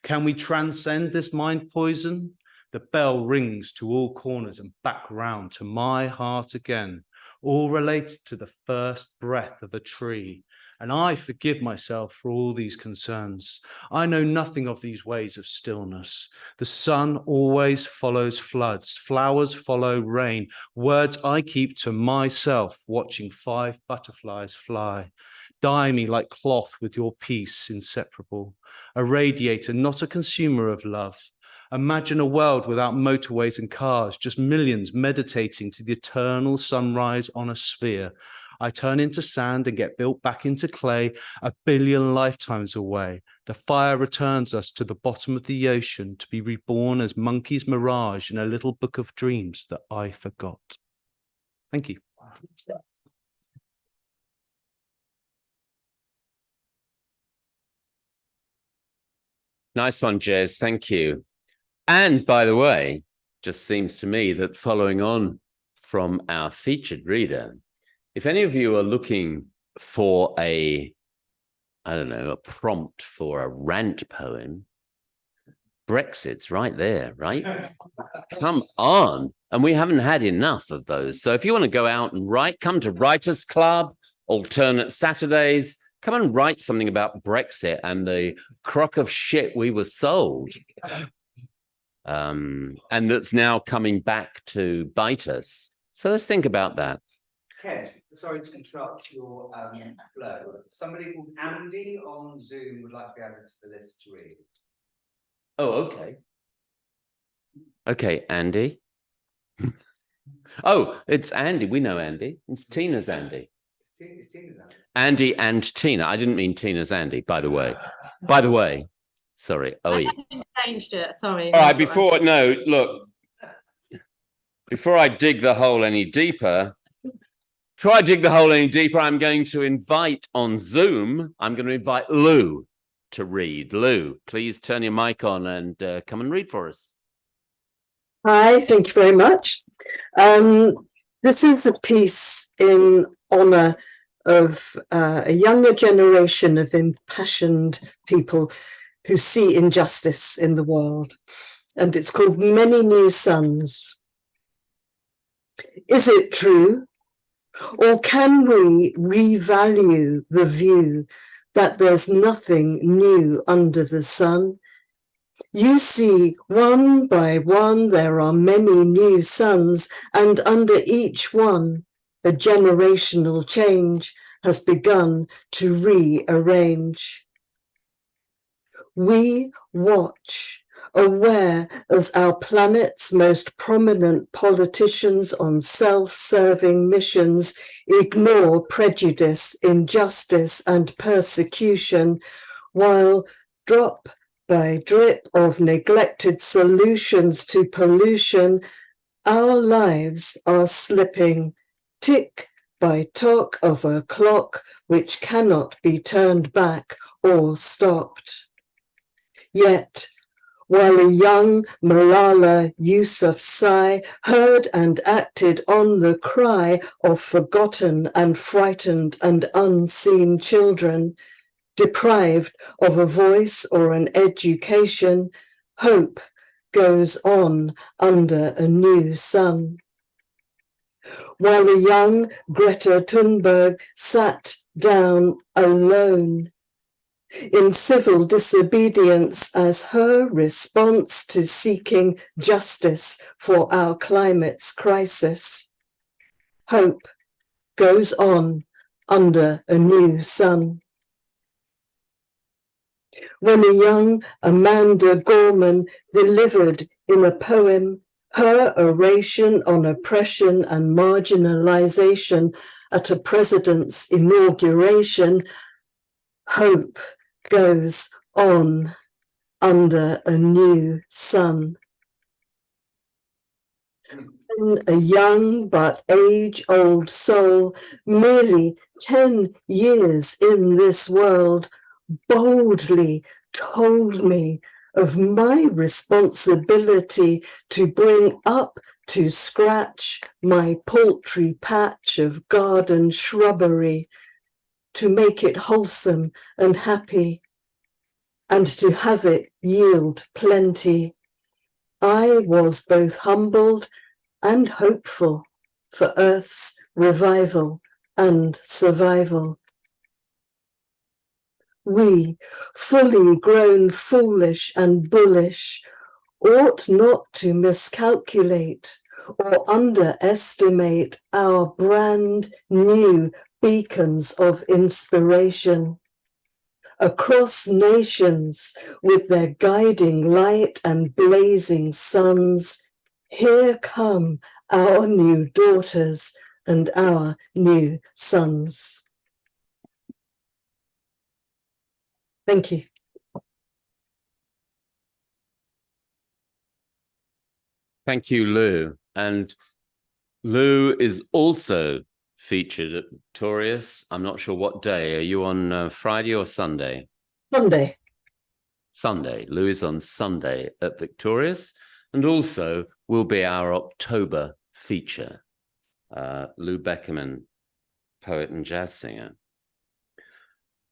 Can we transcend this mind poison? The bell rings to all corners and back round to my heart again, all related to the first breath of a tree. And I forgive myself for all these concerns. I know nothing of these ways of stillness. The sun always follows floods, flowers follow rain, words I keep to myself, watching 5 butterflies fly. Dye me like cloth with your peace inseparable, a radiator, not a consumer of love. Imagine a world without motorways and cars, just millions meditating to the eternal sunrise on a sphere. I turn into sand and get built back into clay 1 billion lifetimes away. The fire returns us to the bottom of the ocean to be reborn as monkeys mirage in a little book of dreams that I forgot. Thank you. Nice one, Jez. Thank you. And by the way, just seems to me that following on from our featured reader, if any of you are looking for a prompt for a rant poem, Brexit's right there, right? Come on. And we haven't had enough of those. So if you want to go out and write, come to Writers Club, alternate Saturdays, come and write something about Brexit and the crock of shit we were sold. And that's now coming back to bite us. So let's think about that. Ken, sorry to interrupt your flow. Somebody called Andy on Zoom would like to be added to the list to read. Oh, okay. Okay, Andy. Oh, it's Andy. We know Andy. It's Tina's Andy. It's Tina's Andy. Andy and Tina. I didn't mean Tina's Andy, by the way. By the way. Sorry. Oh, I yeah. haven't changed it. Sorry. All right, before I dig the hole any deeper, I'm going to invite on Zoom, I'm going to invite Lou to read. Lou, please turn your mic on and come and read for us. Hi, thank you very much. This is a piece in honour of a younger generation of impassioned people who see injustice in the world, and it's called Many New Suns. Is it true, or can we revalue the view that there's nothing new under the sun? You see, one by one, there are many new suns, and under each one, a generational change has begun to rearrange. We watch, aware as our planet's most prominent politicians on self-serving missions ignore prejudice, injustice, and persecution, while drop by drip of neglected solutions to pollution, our lives are slipping, tick by tock of a clock which cannot be turned back or stopped. Yet, while a young Malala Yousafzai heard and acted on the cry of forgotten and frightened and unseen children, deprived of a voice or an education, hope goes on under a new sun. While a young Greta Thunberg sat down alone in civil disobedience as her response to seeking justice for our climate's crisis, hope goes on under a new sun. When a young Amanda Gorman delivered in a poem her oration on oppression and marginalization at a president's inauguration, hope goes on under a new sun. When a young but age-old soul, merely 10 years in this world, boldly told me of my responsibility to bring up to scratch my paltry patch of garden shrubbery, to make it wholesome and happy, and to have it yield plenty. I was both humbled and hopeful for Earth's revival and survival. We, fully grown foolish and bullish, ought not to miscalculate or underestimate our brand new beacons of inspiration. Across nations, with their guiding light and blazing suns, here come our new daughters and our new sons. Thank you. Thank you, Lou. And Lou is also featured at Victorious. I'm not sure what day. Are you on Friday or Sunday? Sunday. Sunday. Lou is on Sunday at Victorious, and also will be our October feature. Lou Beckerman, poet and jazz singer.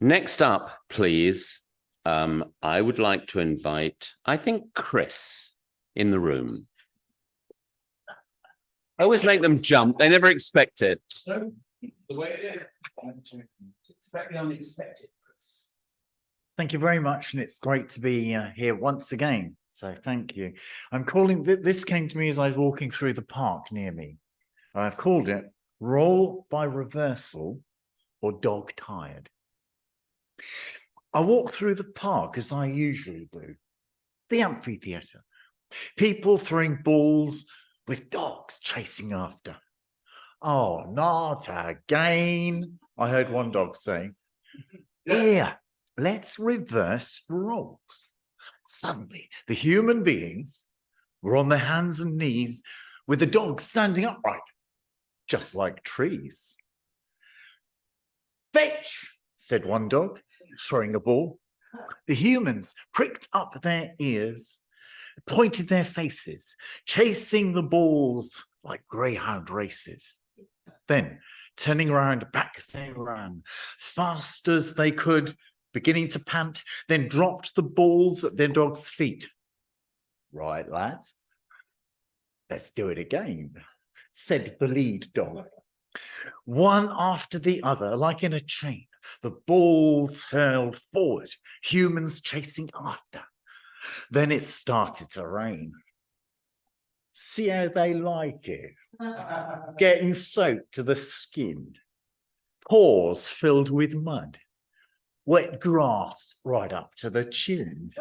Next up, please, I would like to invite, I think, Chris in the room. I always make them jump. They never expect it. The way it is, expect the unexpected, Chris. Thank you very much, and it's great to be here once again. So thank you. I'm calling, this came to me as I was walking through the park near me. I've called it Role by Reversal or Dog Tired. I walk through the park as I usually do, the amphitheatre, people throwing balls with dogs chasing after. Oh, not again, I heard one dog saying. Here, let's reverse roles. Suddenly, the human beings were on their hands and knees with the dogs standing upright, just like trees. Fetch, said one dog, throwing a ball. The humans pricked up their ears, pointed their faces, chasing the balls like greyhound races. Then, turning around, back they ran, fast as they could, beginning to pant, then dropped the balls at their dog's feet. Right, lads, let's do it again, said the lead dog. One after the other, like in a chain, the balls hurled forward, humans chasing after. Then it started to rain. See how they like it? Getting soaked to the skin, paws filled with mud, wet grass right up to the chin.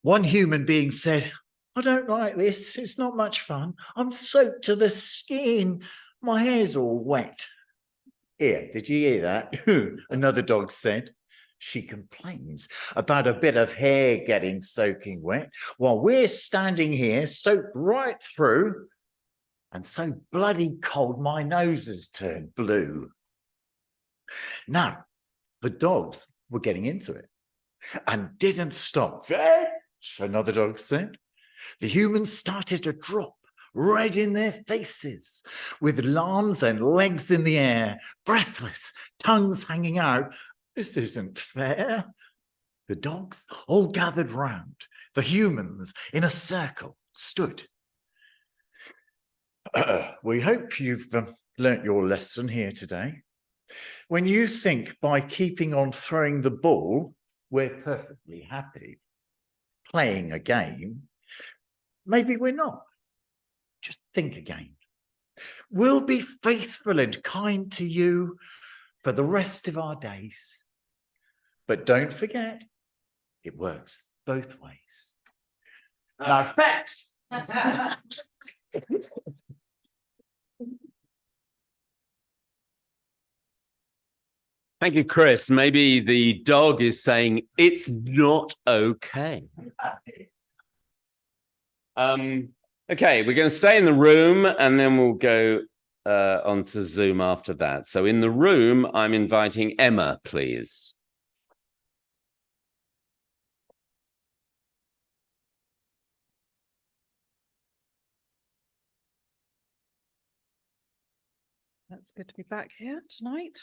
One human being said, I don't like this, it's not much fun. I'm soaked to the skin, my hair's all wet. Here, did you hear that? Another dog said. She complains about a bit of hair getting soaking wet while we're standing here soaked right through and so bloody cold my nose has turned blue. Now, the dogs were getting into it and didn't stop. Fetch, another dog said. The humans started to drop, red in their faces, with arms and legs in the air, breathless, tongues hanging out. This isn't fair. The dogs all gathered round. The humans in a circle stood. We hope you've learnt your lesson here today. When you think by keeping on throwing the ball, we're perfectly happy playing a game, maybe we're not. Just think again. We'll be faithful and kind to you for the rest of our days. But don't forget, it works both ways. Now, facts. Thank you, Chris. Maybe the dog is saying it's not okay. Okay, we're going to stay in the room and then we'll go onto Zoom after that. So in the room, I'm inviting Emma, please. That's good to be back here tonight.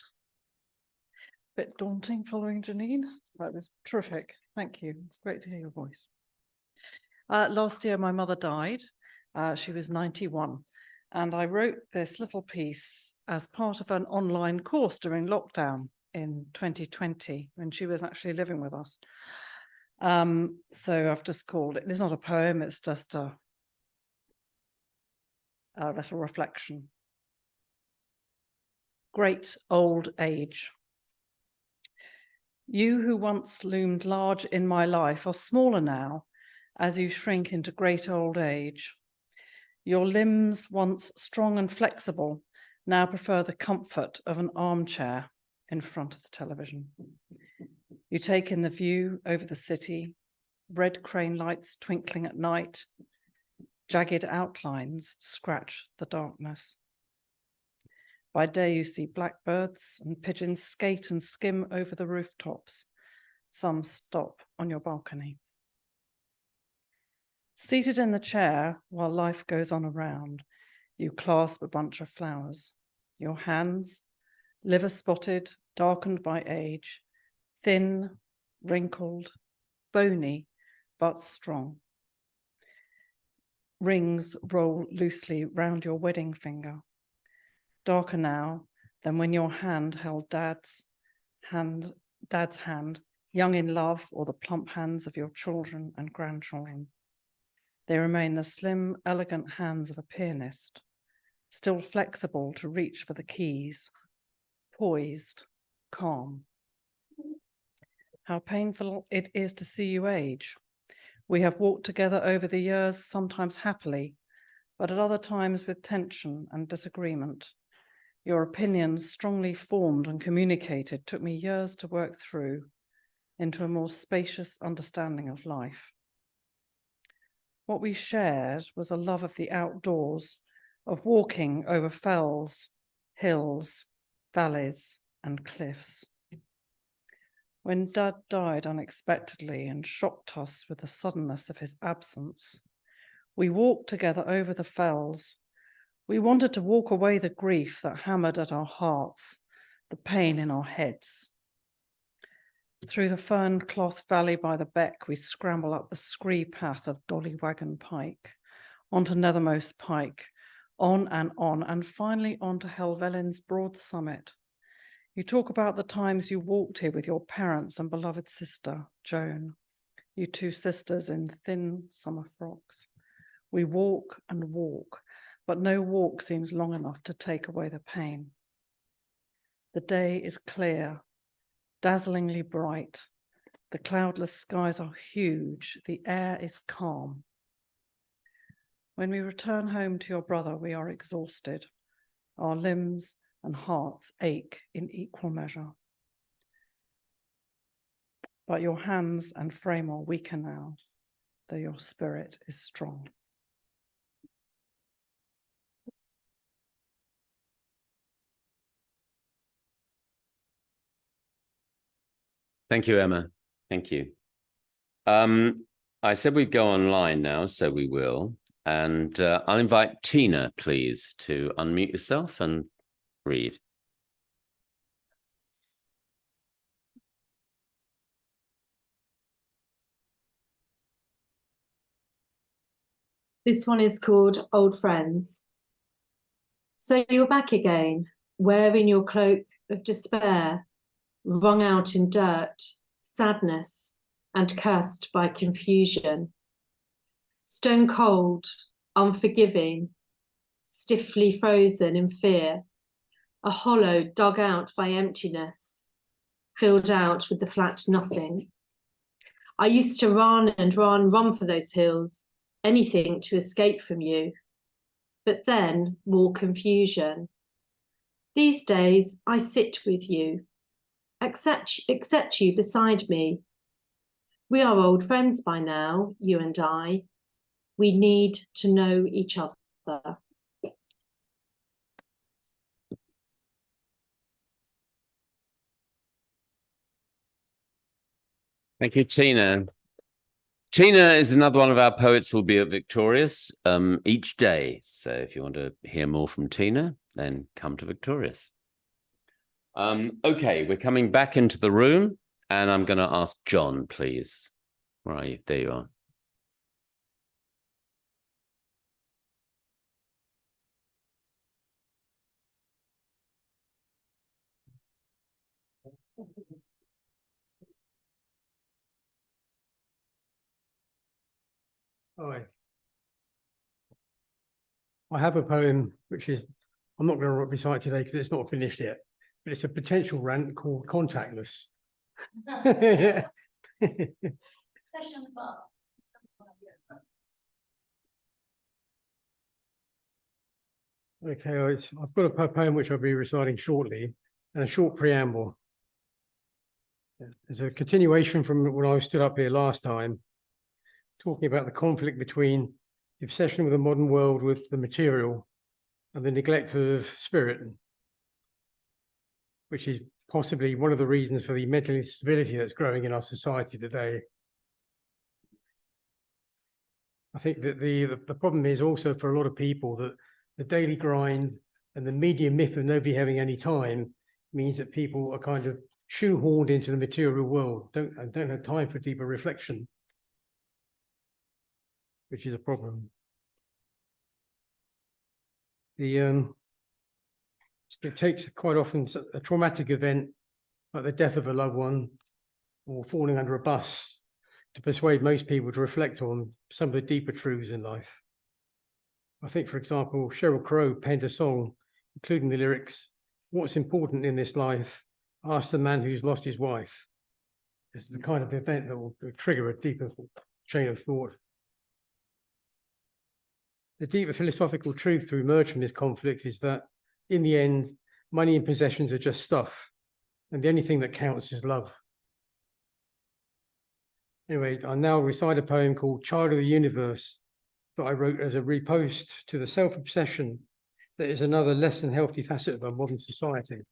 Bit daunting following Janine. That was terrific. Thank you. It's great to hear your voice. Last year, my mother died. She was 91. And I wrote this little piece as part of an online course during lockdown in 2020, when she was actually living with us. So I've just called it, it's not a poem, it's just a little reflection. Great old age. You who once loomed large in my life are smaller now as you shrink into great old age. Your limbs, once strong and flexible, now prefer the comfort of an armchair in front of the television. You take in the view over the city, red crane lights twinkling at night, jagged outlines scratch the darkness. By day you see blackbirds and pigeons skate and skim over the rooftops. Some stop on your balcony. Seated in the chair while life goes on around, you clasp a bunch of flowers. Your hands, liver-spotted, darkened by age, thin, wrinkled, bony, but strong. Rings roll loosely round your wedding finger. Darker now than when your hand held Dad's hand, young in love, or the plump hands of your children and grandchildren. They remain the slim, elegant hands of a pianist, still flexible to reach for the keys, poised, calm. How painful it is to see you age. We have walked together over the years, sometimes happily, but at other times with tension and disagreement. Your opinions, strongly formed and communicated, took me years to work through into a more spacious understanding of life. What we shared was a love of the outdoors, of walking over fells, hills, valleys, and cliffs. When Dad died unexpectedly and shocked us with the suddenness of his absence, we walked together over the fells. We wanted to walk away the grief that hammered at our hearts, the pain in our heads. Through the fern cloth valley by the beck, we scramble up the scree path of Dollywagon Pike, onto Nethermost Pike, on, and finally onto Helvellyn's broad summit. You talk about the times you walked here with your parents and beloved sister, Joan, you two sisters in thin summer frocks. We walk and walk, but no walk seems long enough to take away the pain. The day is clear, dazzlingly bright. The cloudless skies are huge. The air is calm. When we return home to your brother, we are exhausted. Our limbs and hearts ache in equal measure. But your hands and frame are weaker now, though your spirit is strong. Thank you, Emma. Thank you. I said we'd go online now, so we will. And I'll invite Tina, please, to unmute yourself and read. This one is called Old Friends. So you're back again, wearing your cloak of despair, wrung out in dirt, sadness, and cursed by confusion. Stone cold, unforgiving, stiffly frozen in fear, a hollow dug out by emptiness, filled out with the flat nothing. I used to run and run for those hills, anything to escape from you. But then more confusion. These days I sit with you, accept you beside me. We are old friends by now, you and I. We need to know each other. Thank you, Tina. Tina is another one of our poets who will be at Victorious each day. So if you want to hear more from Tina, then come to Victorious. Okay, we're coming back into the room, and I'm going to ask John, please. Where are you? There you are. Hi. I have a poem which is, I'm not going to recite today because it's not finished yet, but it's a potential rant called Contactless. Especially on the bus. Okay, I've got a poem which I'll be reciting shortly and a short preamble. There's a continuation from when I stood up here last time, talking about the conflict between the obsession with the modern world with the material and the neglect of spirit, which is possibly one of the reasons for the mental instability that's growing in our society today. I think that the problem is also for a lot of people that the daily grind and the media myth of nobody having any time means that people are kind of shoehorned into the material world, don't have time for deeper reflection, which is a problem. It takes quite often a traumatic event like the death of a loved one or falling under a bus to persuade most people to reflect on some of the deeper truths in life. I think, for example, Sheryl Crow penned a song, including the lyrics, "What's important in this life? Ask the man who's lost his wife." It's the kind of event that will trigger a deeper chain of thought. The deeper philosophical truth to emerge from this conflict is that, in the end, money and possessions are just stuff, and the only thing that counts is love. Anyway, I now recite a poem called Child of the Universe that I wrote as a repost to the self-obsession that is another less than healthy facet of our modern society.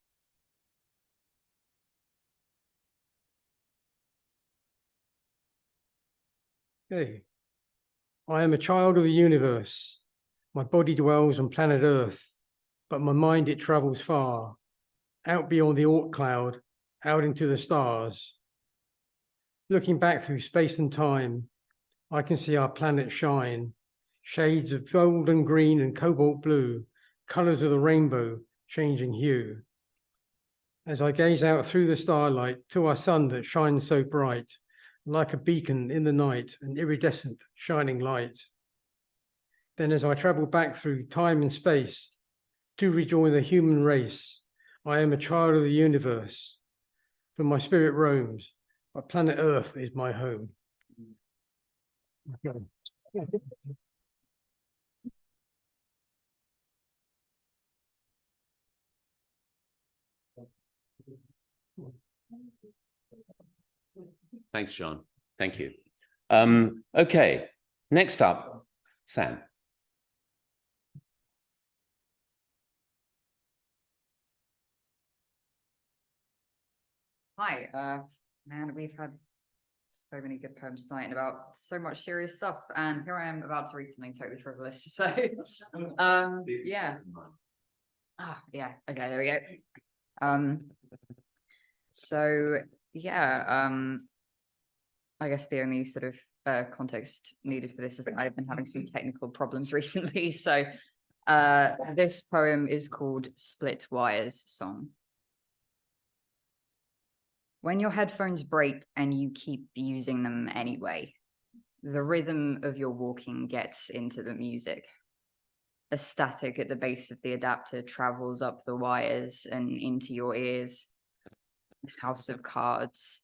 Okay. I am a child of the universe. My body dwells on planet Earth, but my mind, it travels far, out beyond the Oort cloud, out into the stars. Looking back through space and time, I can see our planet shine, shades of golden green and cobalt blue, colors of the rainbow changing hue. As I gaze out through the starlight to our sun that shines so bright, like a beacon in the night, an iridescent shining light. Then as I travel back through time and space to rejoin the human race, I am a child of the universe. For my spirit roams, but planet Earth is my home. Okay. Thanks, John. Thank you. Okay, next up, Sam. Hi, Man, we've had so many good poems tonight about so much serious stuff, and here I am about to read something totally frivolous. So, yeah. Yeah. Okay, there we go. So yeah, I guess the only sort of context needed for this is that I've been having some technical problems recently. So, this poem is called "Split Wires Song." When your headphones break and you keep using them anyway, the rhythm of your walking gets into the music. A static at the base of the adapter travels up the wires and into your ears. House of cards,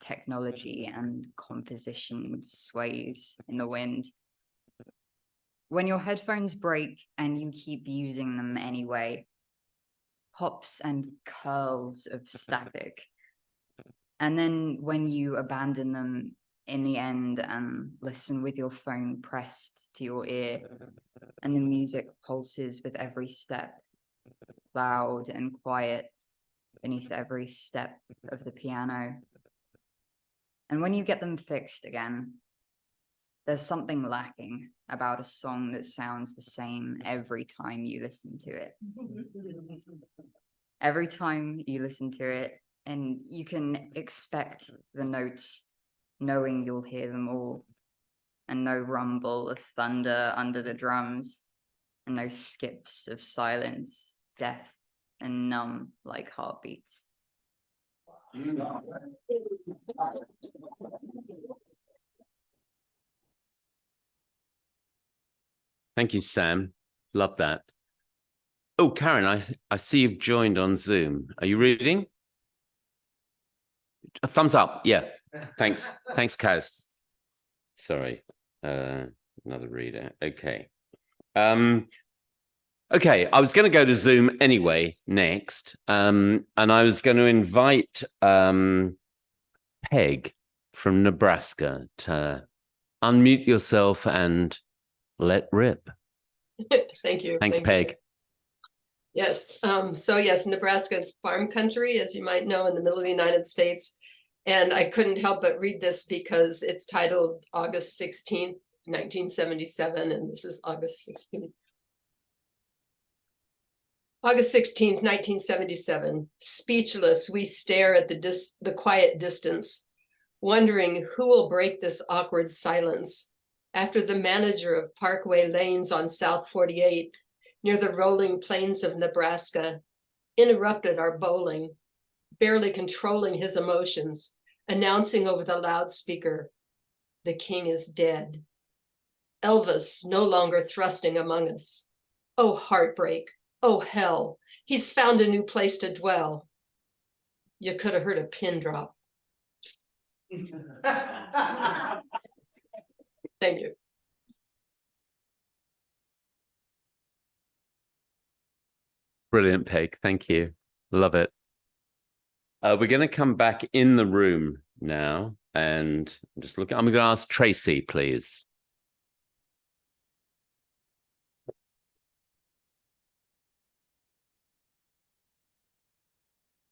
technology and composition sways in the wind. When your headphones break and you keep using them anyway, pops and curls of static. And then when you abandon them in the end and listen with your phone pressed to your ear, and the music pulses with every step, loud and quiet beneath every step of the piano. And when you get them fixed again, there's something lacking about a song that sounds the same every time you listen to it. Every time you listen to it, and you can expect the notes, knowing you'll hear them all, and no rumble of thunder under the drums, and no skips of silence, deaf and numb like heartbeats. Thank you, Sam. Love that. Oh, Karen, I see you've joined on Zoom. Are you reading? A thumbs up. Yeah. Thanks. Thanks, Kaz. Sorry. Another reader. Okay. Okay, I was going to go to Zoom anyway next, and I was going to invite Peg from Nebraska to unmute yourself and let rip. Thank you. Thanks, Peg. Yes. So yes, Nebraska is farm country, as you might know, in the middle of the United States. And I couldn't help but read this because it's titled August 16th, 1977, and this is August 16th. August 16th, 1977. Speechless, we stare at the quiet distance, wondering who will break this awkward silence after the manager of Parkway Lanes on South 48, near the rolling plains of Nebraska, interrupted our bowling, barely controlling his emotions, announcing over the loudspeaker, "The king is dead." Elvis no longer thrusting among us. Oh, heartbreak. Oh, hell. He's found a new place to dwell. You could have heard a pin drop. Thank you. Brilliant, Peg. Thank you. Love it. We're going to come back in the room now, and just look. I'm going to ask Tracy, please.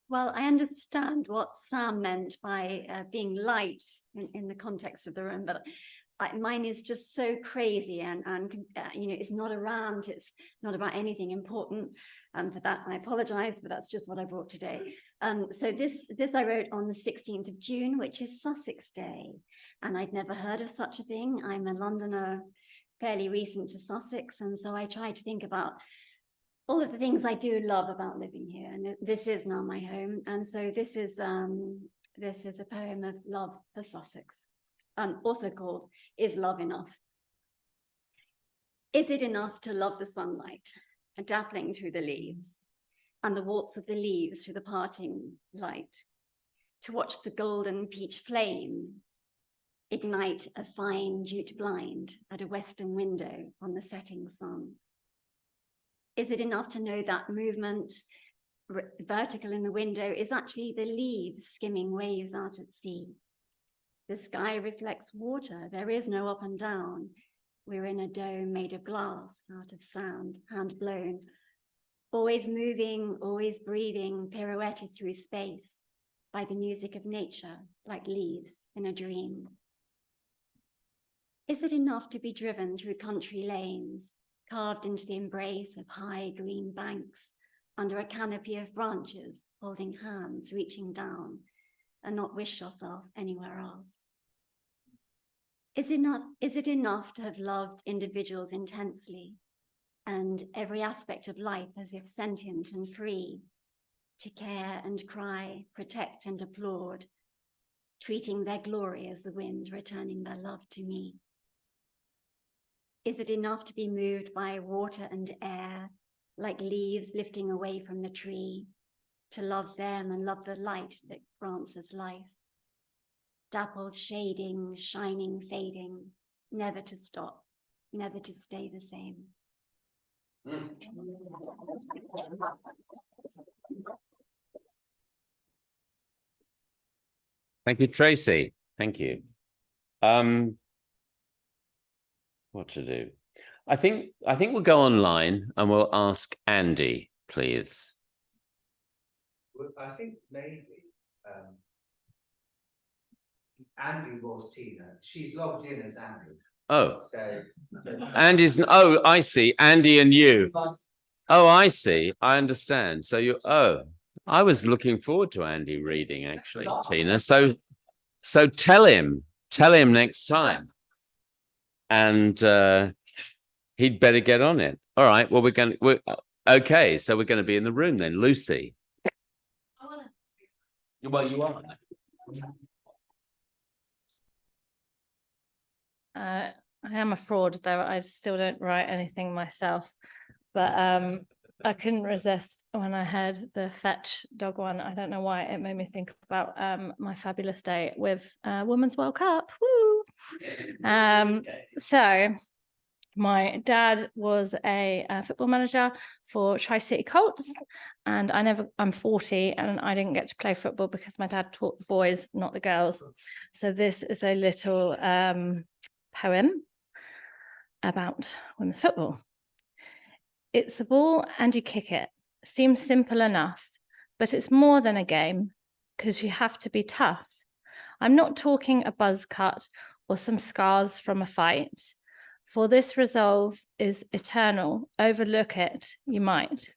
Well, I understand what Sam meant by being light in the context of the room, but mine is just so crazy and you know, it's not around, it's not about anything important. For that, I apologize, but that's just what I brought today. So this I wrote on the 16th of June, which is Sussex Day. And I'd never heard of such a thing. I'm a Londoner, fairly recent to Sussex. And so I tried to think about all of the things I do love about living here. And this is now my home. And so this is a poem of love for Sussex, also called Is Love Enough? Is it enough to love the sunlight, dappling through the leaves, and the waltz of the leaves through the parting light, to watch the golden peach flame ignite a fine jute blind at a western window on the setting sun? Is it enough to know that movement, vertical in the window, is actually the leaves skimming waves out at sea? The sky reflects water. There is no up and down. We're in a dome made of glass, out of sound, hand blown, always moving, always breathing, pirouetted through space. by the music of nature, like leaves in a dream? Is it enough to be driven through country lanes, carved into the embrace of high green banks, under a canopy of branches, holding hands, reaching down, and not wish yourself anywhere else? Is it enough to have loved individuals intensely and every aspect of life as if sentient and free, to care and cry, protect and applaud, treating their glory as the wind, returning their love to me? Is it enough to be moved by water and air, like leaves lifting away from the tree, to love them and love the light that grants us life? Dappled, shading, shining, fading, never to stop, never to stay the same. Thank you, Tracy. Thank you. What to do? I think we'll go online and we'll ask Andy, please. Well, I think maybe Andy was Tina. She's logged in as Andy. Oh, So Andy's. Oh, I see. Andy and you. Oh, I see. I understand. So you. Oh, I was looking forward to Andy reading, actually, Tina. So tell him next time, and he'd better get on it. All right. Well, we're okay. So we're going to be in the room then, Lucy. Well, you are. I am a fraud, though. I still don't write anything myself, but I couldn't resist when I heard the fetch dog one. I don't know why it made me think about my fabulous day with Women's World Cup. Woo! So my dad was a football manager for Tri-City Colts, and I'm 40 and I didn't get to play football because my dad taught the boys, not the girls. So this is a little poem about women's football. It's a ball and you kick it. Seems simple enough, but it's more than a game because you have to be tough. I'm not talking a buzz cut or some scars from a fight, for this resolve is eternal. Overlook it, you might.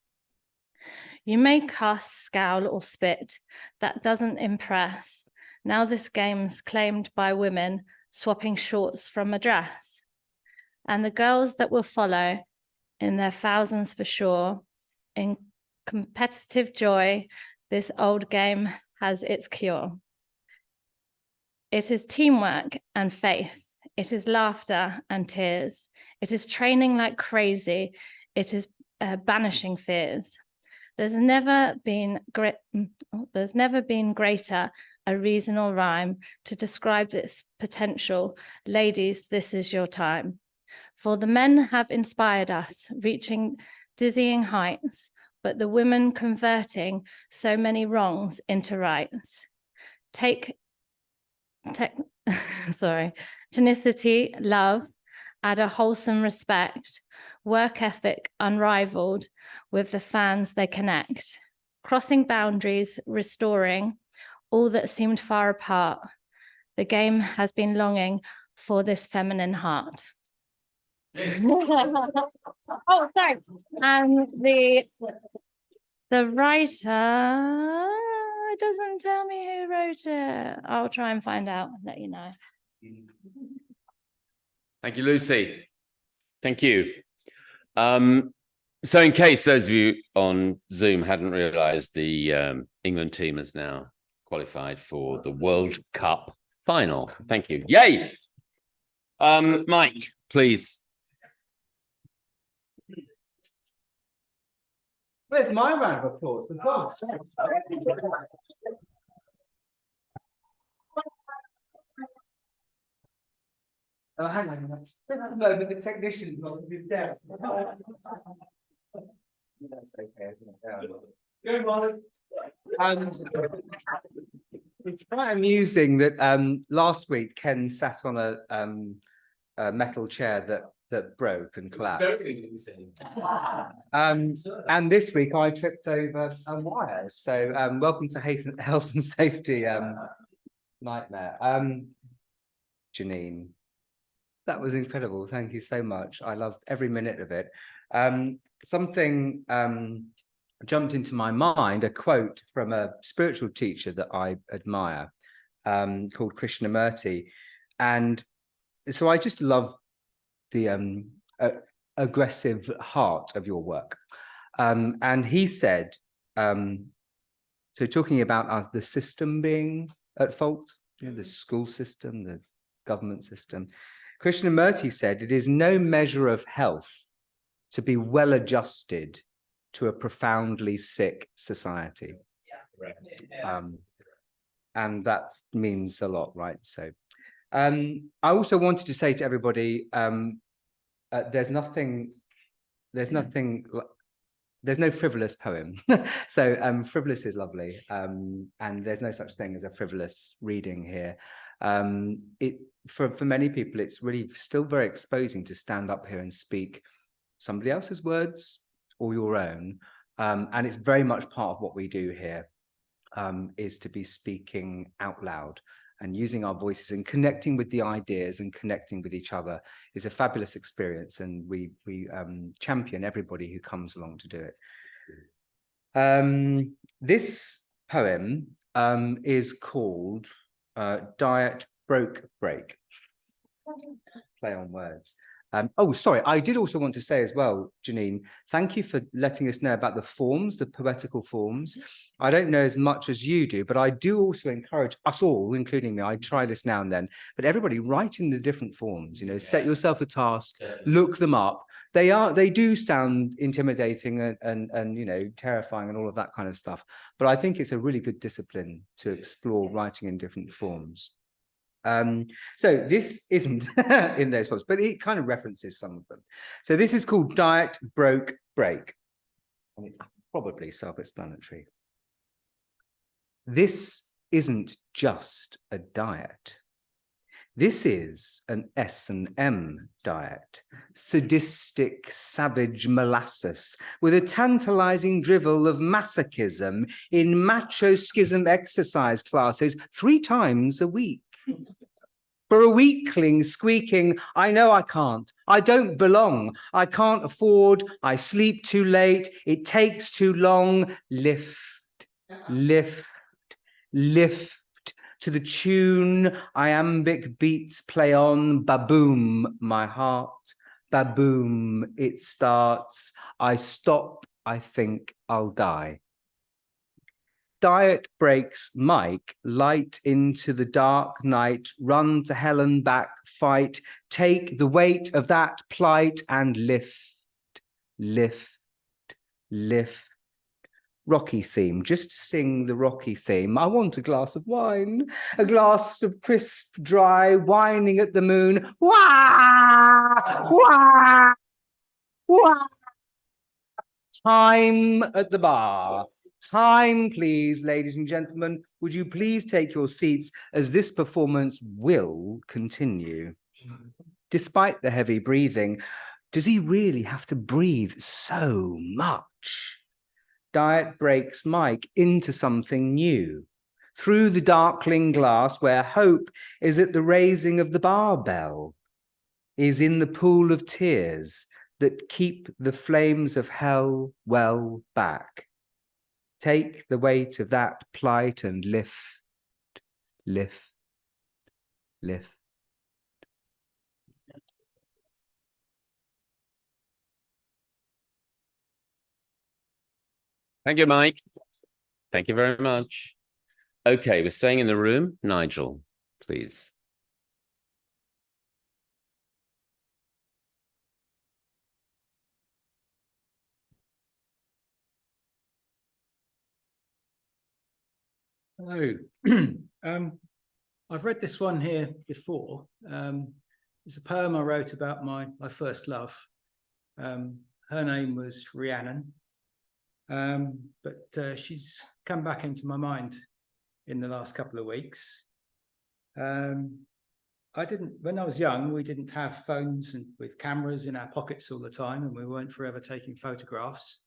You may cuss, scowl or spit. That doesn't impress. Now this game's claimed by women, swapping shorts from a dress. And the girls that will follow, in their thousands for sure, in competitive joy, this old game has its cure. It is teamwork and faith. It is laughter and tears. It is training like crazy. It is banishing fears. There's never been greater a reason or rhyme to describe this potential. Ladies, this is your time. For the men have inspired us, reaching dizzying heights, but the women converting so many wrongs into rights. Tenacity, love, add a wholesome respect, work ethic unrivaled, with the fans they connect, crossing boundaries, restoring all that seemed far apart. The game has been longing for this feminine heart. Oh, sorry. And the writer doesn't tell me who wrote it. I'll try and find out and let you know. Thank you, Lucy. Thank you. So in case those of you on Zoom hadn't realized, the England team is now qualified for the World Cup final. Thank you. Yay! Mike, please. Where's my round of applause? For God's sake. Oh, hang on a minute. No, but the technician's not at his desk. That's okay, isn't it? Good morning. It's quite amusing that last week Ken sat on a metal chair that that broke and collapsed. And this week I tripped over a wire. So welcome to health and safety nightmare. Janine, that was incredible. Thank you so much. I loved every minute of it. Something jumped into my mind, a quote from a spiritual teacher that I admire, called Krishnamurti. And so I just love the aggressive heart of your work. And he said, so talking about the system being at fault, you know, the school system, the government system, Krishnamurti said, it is no measure of health to be well adjusted to a profoundly sick society. And that means a lot, right? So I also wanted to say to everybody, there's no frivolous poem. So frivolous is lovely, and there's no such thing as a frivolous reading here. For many people, it's really still very exposing to stand up here and speak somebody else's words or your own, and it's very much part of what we do here, is to be speaking out loud and using our voices and connecting with the ideas and connecting with each other is a fabulous experience, and we champion everybody who comes along to do it. This poem is called Diet Broke Break. Play on words. Oh, sorry, I did also want to say as well, Janine, thank you for letting us know about the forms, the poetical forms. I don't know as much as you do, but I do also encourage us all, including me, I try this now and then, but everybody write in the different forms, you know, set yourself a task, look them up. They do sound intimidating and you know, terrifying and all of that kind of stuff. But I think it's a really good discipline to explore writing in different forms. So this isn't in those books, but it kind of references some of them. So this is called Diet Broke Break, and it's probably self-explanatory. This isn't just a diet. This is an S&M diet, sadistic, savage molasses with a tantalizing drivel of masochism in macho schism exercise classes 3 times a week. For a weakling squeaking, I know I can't, I don't belong, I can't afford, I sleep too late, it takes too long, lift, lift, lift, to the tune iambic beats play on, baboom, my heart, baboom, it starts, I stop, I think I'll die. Diet breaks Mike, light into the dark night, run to hell and back, fight, take the weight of that plight and lift, lift, lift. Rocky theme, just sing the Rocky theme. I want a glass of wine, a glass of crisp, dry, whining at the moon. Wah! Wah! Wah! Time at the bar. Time, please, ladies and gentlemen. Would you please take your seats as this performance will continue? Despite the heavy breathing, does he really have to breathe so much? Diet breaks Mike into something new. Through the darkling glass where hope is at the raising of the barbell, is in the pool of tears that keep the flames of hell well back. Take the weight of that plight and lift, lift, lift. Thank you, Mike. Thank you very much. Okay, we're staying in the room. Nigel, please. Hello. I've read this one here before. It's a poem I wrote about my first love. Her name was Rhiannon, but she's come back into my mind in the last couple of weeks. I when I was young, we didn't have phones and with cameras in our pockets all the time, and we weren't forever taking photographs.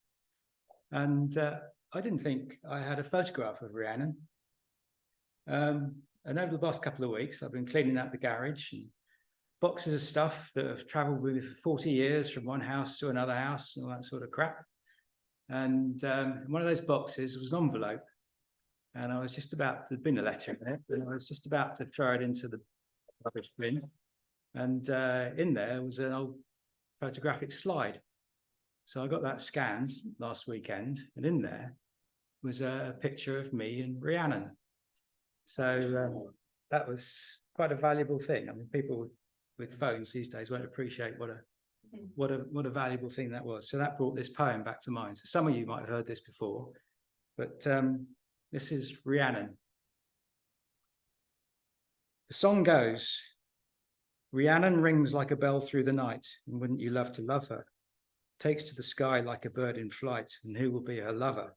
And I didn't think I had a photograph of Rhiannon. And over the past couple of weeks, I've been cleaning out the garage and boxes of stuff that have traveled with me for 40 years from one house to another house and all that sort of crap. And one of those boxes was an envelope. And I was just about to, there'd been a letter in it, and I was just about to throw it into the rubbish bin. And in there was an old photographic slide. So I got that scanned last weekend, and in there was a picture of me and Rhiannon. So that was quite a valuable thing. I mean, people with phones these days won't appreciate what a valuable thing that was. So that brought this poem back to mind. So some of you might have heard this before, but this is Rhiannon. The song goes, Rhiannon rings like a bell through the night, and wouldn't you love to love her? Takes to the sky like a bird in flight, and who will be her lover?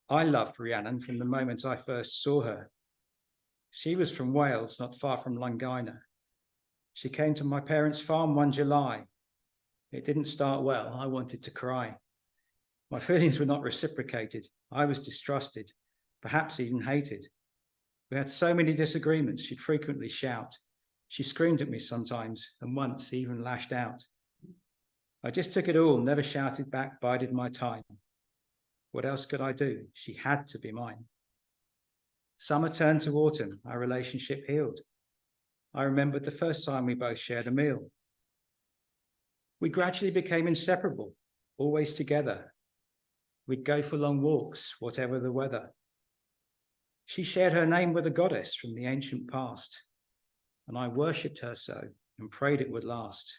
I loved Rhiannon from the moment I first saw her. She was from Wales, not far from Langina. She came to my parents' farm one July. It didn't start well. I wanted to cry. My feelings were not reciprocated. I was distrusted, perhaps even hated. We had so many disagreements, she'd frequently shout. She screamed at me sometimes, and once even lashed out. I just took it all, never shouted back, bided my time. What else could I do? She had to be mine. Summer turned to autumn, our relationship healed. I remembered the first time we both shared a meal. We gradually became inseparable, always together. We'd go for long walks, whatever the weather. She shared her name with a goddess from the ancient past, and I worshipped her so and prayed it would last.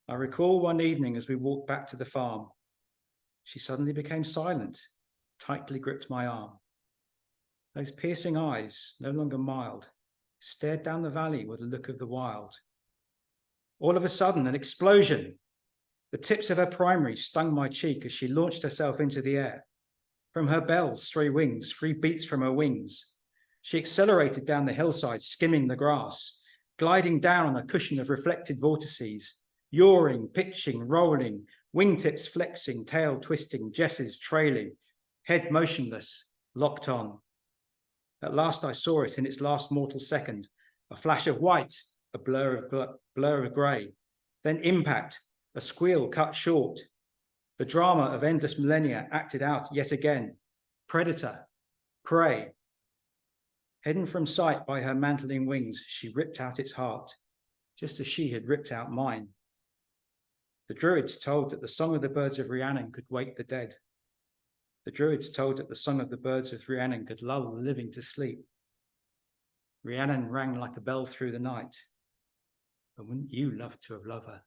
I recall one evening as we walked back to the farm, she suddenly became silent, tightly gripped my arm. Those piercing eyes, no longer mild, stared down the valley with a look of the wild. All of a sudden, an explosion. The tips of her primary stung my cheek as she launched herself into the air. From her bells, 3 wings, 3 beats from her wings. She accelerated down the hillside, skimming the grass, gliding down on a cushion of reflected vortices, yawing, pitching, rolling, wingtips flexing, tail twisting, jesses trailing, head motionless, locked on. At last I saw it in its last mortal second, a flash of white, a blur of grey, then impact, a squeal cut short. The drama of endless millennia acted out yet again. Predator, prey. Hidden from sight by her mantling wings, she ripped out its heart, just as she had ripped out mine. The Druids told that the song of the birds of Rhiannon could wake the dead. The Druids told that the song of the birds of Rhiannon could lull the living to sleep. Rhiannon rang like a bell through the night. But wouldn't you love to have loved her?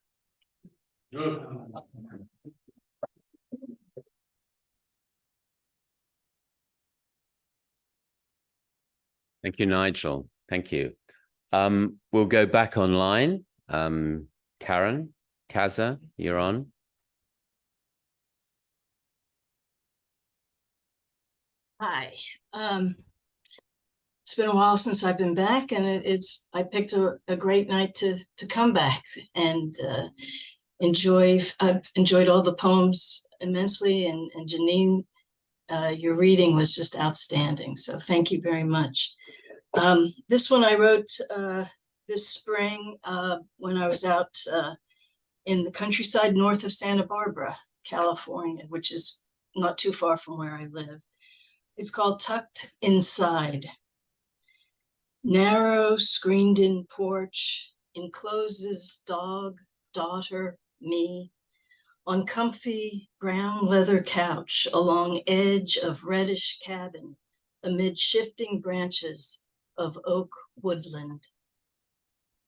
Thank you, Nigel. Thank you. We'll go back online. Karen, Kaza, you're on. Hi. It's been a while since I've been back, and I picked a great night to come back and I've enjoyed all the poems immensely, and Janine, your reading was just outstanding. So thank you very much. This one I wrote this spring when I was out in the countryside north of Santa Barbara, California, which is not too far from where I live. It's called Tucked Inside. Narrow, screened-in porch encloses dog, daughter, me, on comfy brown leather couch along edge of reddish cabin amid shifting branches of oak woodland.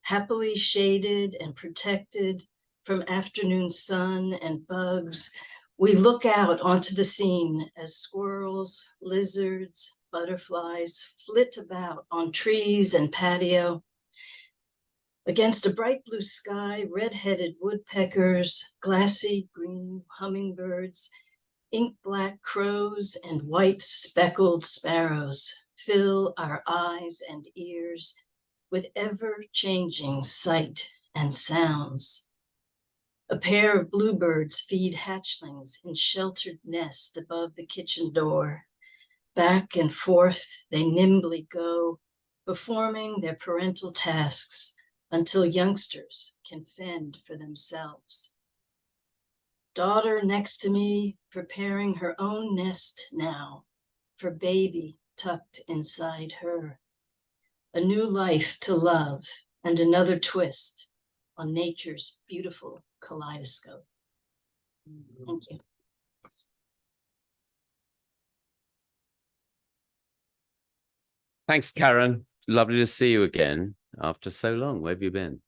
Happily shaded and protected from afternoon sun and bugs, we look out onto the scene as squirrels, lizards, butterflies flit about on trees and patio. Against a bright blue sky, red-headed woodpeckers, glassy green hummingbirds, ink-black crows, and white speckled sparrows fill our eyes and ears with ever-changing sight and sounds. A pair of bluebirds feed hatchlings in sheltered nest above the kitchen door. Back and forth they nimbly go, performing their parental tasks until youngsters can fend for themselves. Daughter next to me, preparing her own nest now, for baby tucked inside her. A new life to love and another twist on nature's beautiful kaleidoscope. Thank you. Thanks, Karen. Lovely to see you again after so long. Where have you been?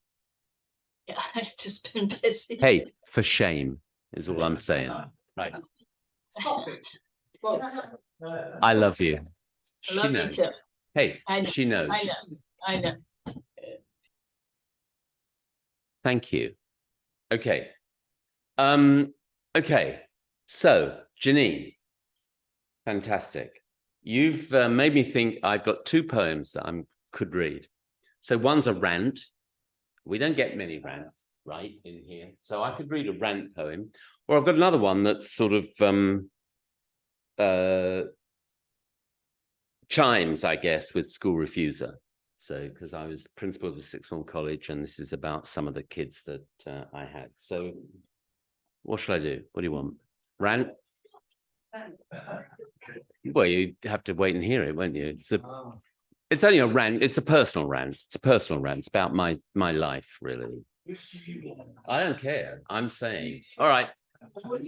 Yeah, I've just been busy. Hey, for shame is all I'm saying. Right. I love you. I love you too. Hey, I know, she knows. I know. Thank you. Okay. Okay. So, Janine, fantastic. You've made me think I've got two poems that I could read. So one's a rant. We don't get many rants, right, in here. So I could read a rant poem. Or I've got another one that's sort of chimes, I guess, with school refuser. So, because I was principal of the sixth form college, and this is about some of the kids that I had. So what should I do? What do you want? Rant? Well, you have to wait and hear it, won't you? It's only a rant. It's a personal rant. It's a personal rant. It's about my life, really. I don't care. I'm saying, all right.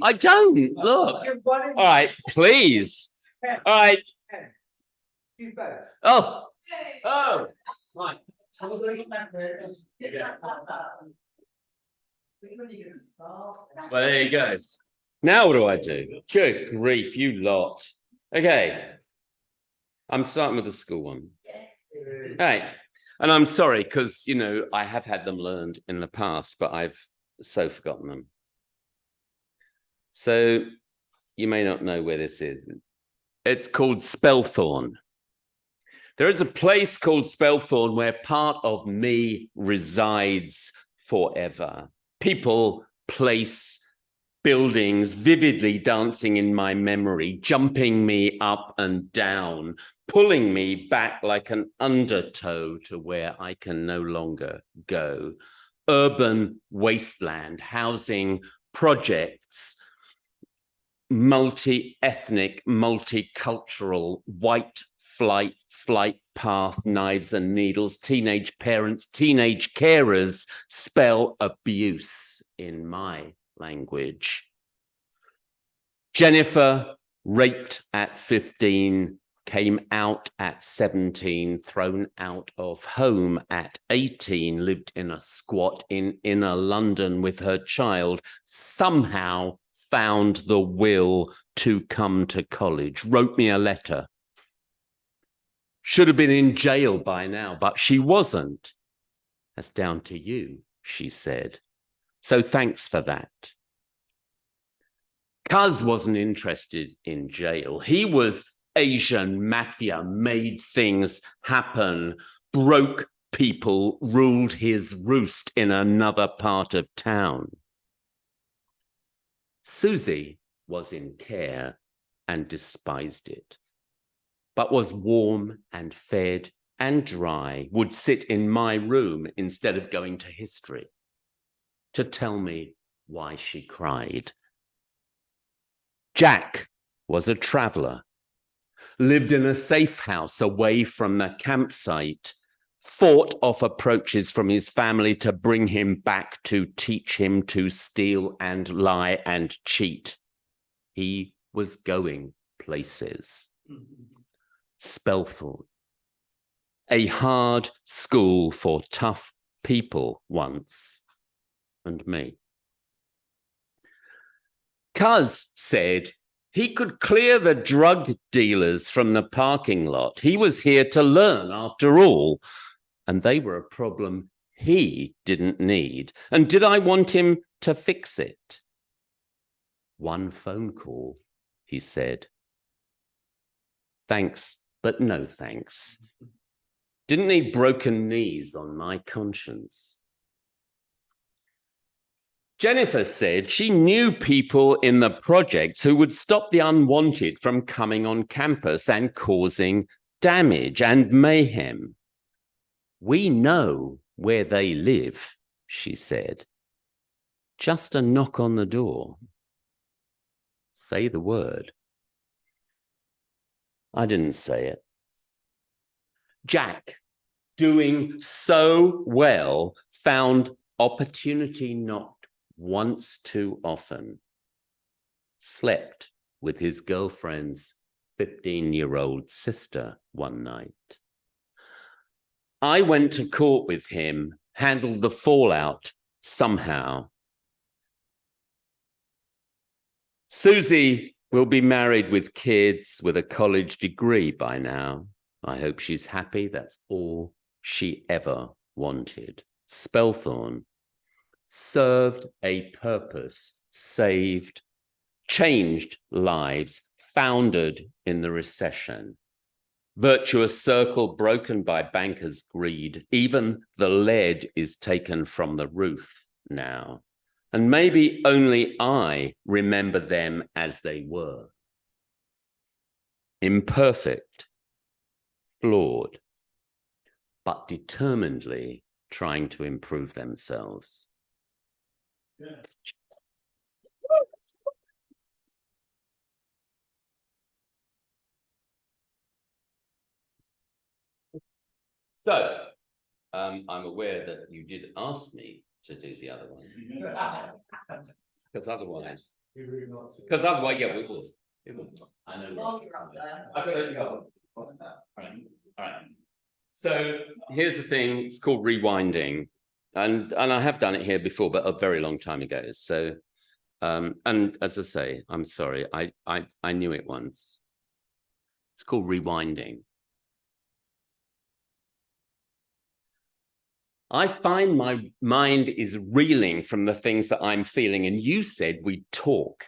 I don't look. All right, please. All right. Oh. Oh. Right. Well, there you go. Now what do I do? Good grief, you lot. Okay. I'm starting with the school one. All right. And I'm sorry, because, you know, I have had them learned in the past, but I've so forgotten them. So you may not know where this is. It's called Spelthorne. There is a place called Spelthorne where part of me resides forever. People, place, buildings vividly dancing in my memory, jumping me up and down, pulling me back like an undertow to where I can no longer go. Urban wasteland, housing projects, multi-ethnic, multicultural, white flight path, knives and needles, teenage parents, teenage carers spell abuse in my language. Jennifer, raped at 15, came out at 17, thrown out of home at 18, lived in a squat in inner London with her child, somehow found the will to come to college, wrote me a letter. Should have been in jail by now, but she wasn't. That's down to you, she said. So thanks for that. Cuz wasn't interested in jail. He was Asian mafia, made things happen, broke people, ruled his roost in another part of town. Susie was in care and despised it, but was warm and fed and dry, would sit in my room instead of going to history to tell me why she cried. Jack was a traveller, lived in a safe house away from the campsite, fought off approaches from his family to bring him back to teach him to steal and lie and cheat. He was going places. Spelthorne, a hard school for tough people once, and me. Cuz said he could clear the drug dealers from the parking lot. He was here to learn after all, and they were a problem he didn't need. And did I want him to fix it? One phone call, he said. Thanks, but no thanks. Didn't need broken knees on my conscience. Jennifer said she knew people in the project who would stop the unwanted from coming on campus and causing damage and mayhem. We know where they live, she said. Just a knock on the door. Say the word. I didn't say it. Jack, doing so well, found opportunity knocked once too often. Slept with his girlfriend's 15-year-old sister one night. I went to court with him, handled the fallout somehow. Susie will be married with kids with a college degree by now. I hope she's happy. That's all she ever wanted. Spelthorne served a purpose, saved, changed lives, foundered in the recession. Virtuous circle broken by bankers' greed. Even the lead is taken from the roof now. And maybe only I remember them as they were. Imperfect, flawed, but determinedly trying to improve themselves. Yeah. So, I'm aware that you did ask me to do the other one. Because otherwise, yeah, we will. I know. I've got to go. All right. So here's the thing, it's called rewinding. And I have done it here before, but a very long time ago. So, and as I say, I'm sorry, I knew it once. It's called rewinding. I find my mind is reeling from the things that I'm feeling, and you said we'd talk.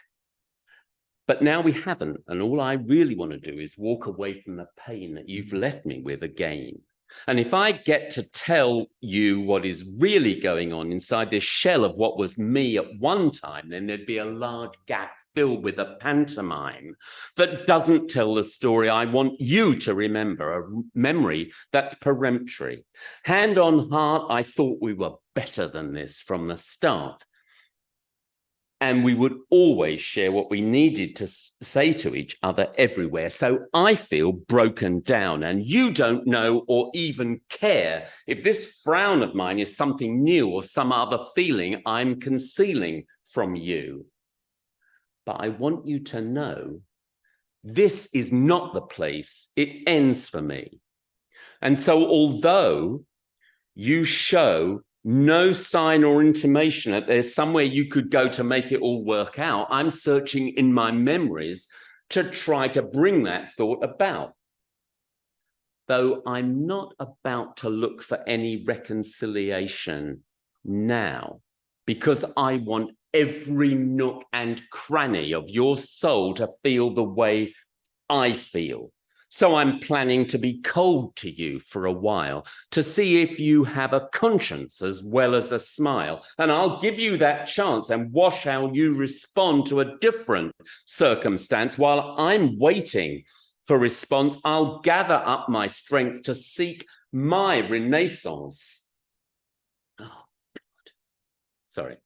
But now we haven't, and all I really want to do is walk away from the pain that you've left me with again. And if I get to tell you what is really going on inside this shell of what was me at one time, then there'd be a large gap filled with a pantomime that doesn't tell the story I want you to remember, a memory that's peremptory. Hand on heart, I thought we were better than this from the start. And we would always share what we needed to say to each other everywhere. So I feel broken down, and you don't know or even care if this frown of mine is something new or some other feeling I'm concealing from you. But I want you to know this is not the place it ends for me. And so although you show no sign or intimation that there's somewhere you could go to make it all work out, I'm searching in my memories to try to bring that thought about. Though I'm not about to look for any reconciliation now, because I want every nook and cranny of your soul to feel the way I feel. So I'm planning to be cold to you for a while, to see if you have a conscience as well as a smile. And I'll give you that chance and watch how you respond to a different circumstance. While I'm waiting for response, I'll gather up my strength to seek my renaissance. Oh, God. Sorry.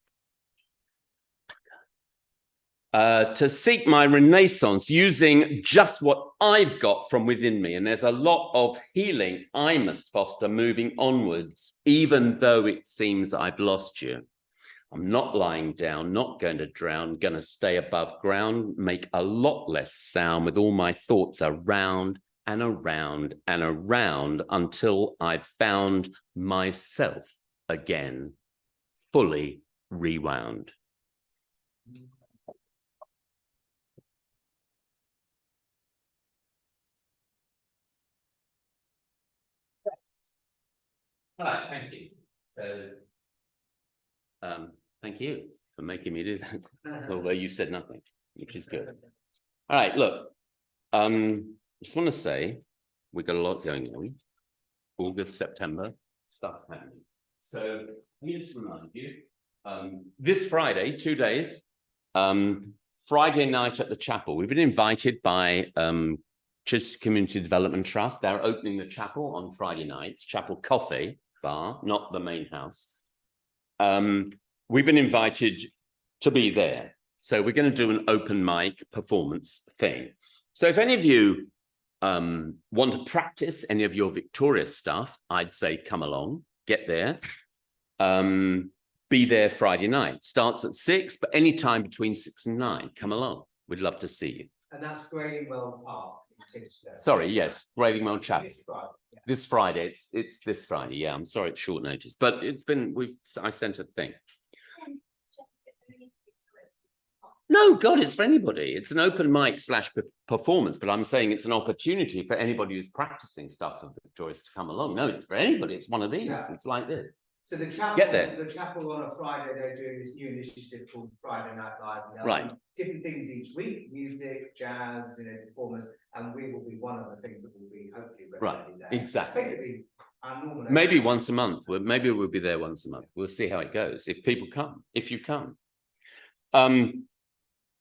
To seek my renaissance using just what I've got from within me. And there's a lot of healing I must foster moving onwards, even though it seems I've lost you. I'm not lying down, not going to drown, going to stay above ground, make a lot less sound with all my thoughts around and around and around until I've found myself again, fully rewound. All right, thank you. So, thank you for making me do that, although you said nothing, which is good. All right, look, just want to say we've got a lot going on. August, September, stuff's happening. So let me just remind you, this Friday, 2 days, Friday night at the chapel. We've been invited by Chichester Community Development Trust. They're opening the chapel on Friday nights, Chapel Coffee Bar, not the main house. We've been invited to be there. So we're going to do an open mic performance thing. So if any of you want to practice any of your victorious stuff, I'd say come along, get there. Be there Friday night. Starts at 6, but any time between 6 and 9, come along. We'd love to see you. And that's Gradingwell Park. Sorry, yes, Gradingwell Chapel. This Friday, yeah. This Friday, it's this Friday. Yeah, I'm sorry it's short notice, but it's been, I sent a thing. No, God, it's for anybody. It's an open mic / performance, but I'm saying it's an opportunity for anybody who's practicing stuff for Victorious to come along. No, it's for anybody. It's one of these. Yeah. It's like this. So the chapel, get there. The chapel on a Friday, they're doing this new initiative called Friday Night Live. Right. Different things each week, music, jazz, performance, and we will be one of the things that will be hopefully regularly there. Exactly. Basically, our normal maybe once a month. Maybe we'll be there once a month. We'll see how it goes. If people come, if you come.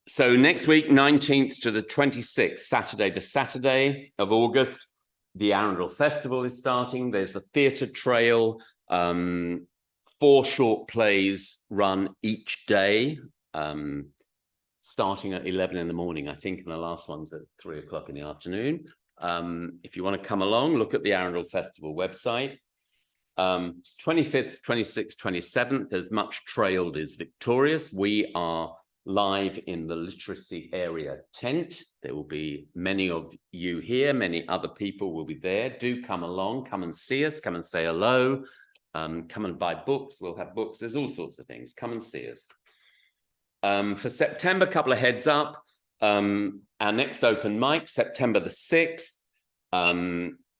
So next week, 19th to the 26th, Saturday to Saturday of August, the Arundel Festival is starting. There's a theatre trail. 4 short plays run each day, starting at 11 in the morning, I think, and the last one's at 3 o'clock in the afternoon. If you want to come along, look at the Arundel Festival website. 25th, 26th, 27th, as much trailed as victorious. We are live in the literacy area tent. There will be many of you here, many other people will be there. Do come along, come and see us, come and say hello, come and buy books. We'll have books. There's all sorts of things. Come and see us. For September, a couple of heads up. Our next open mic, September the 6th.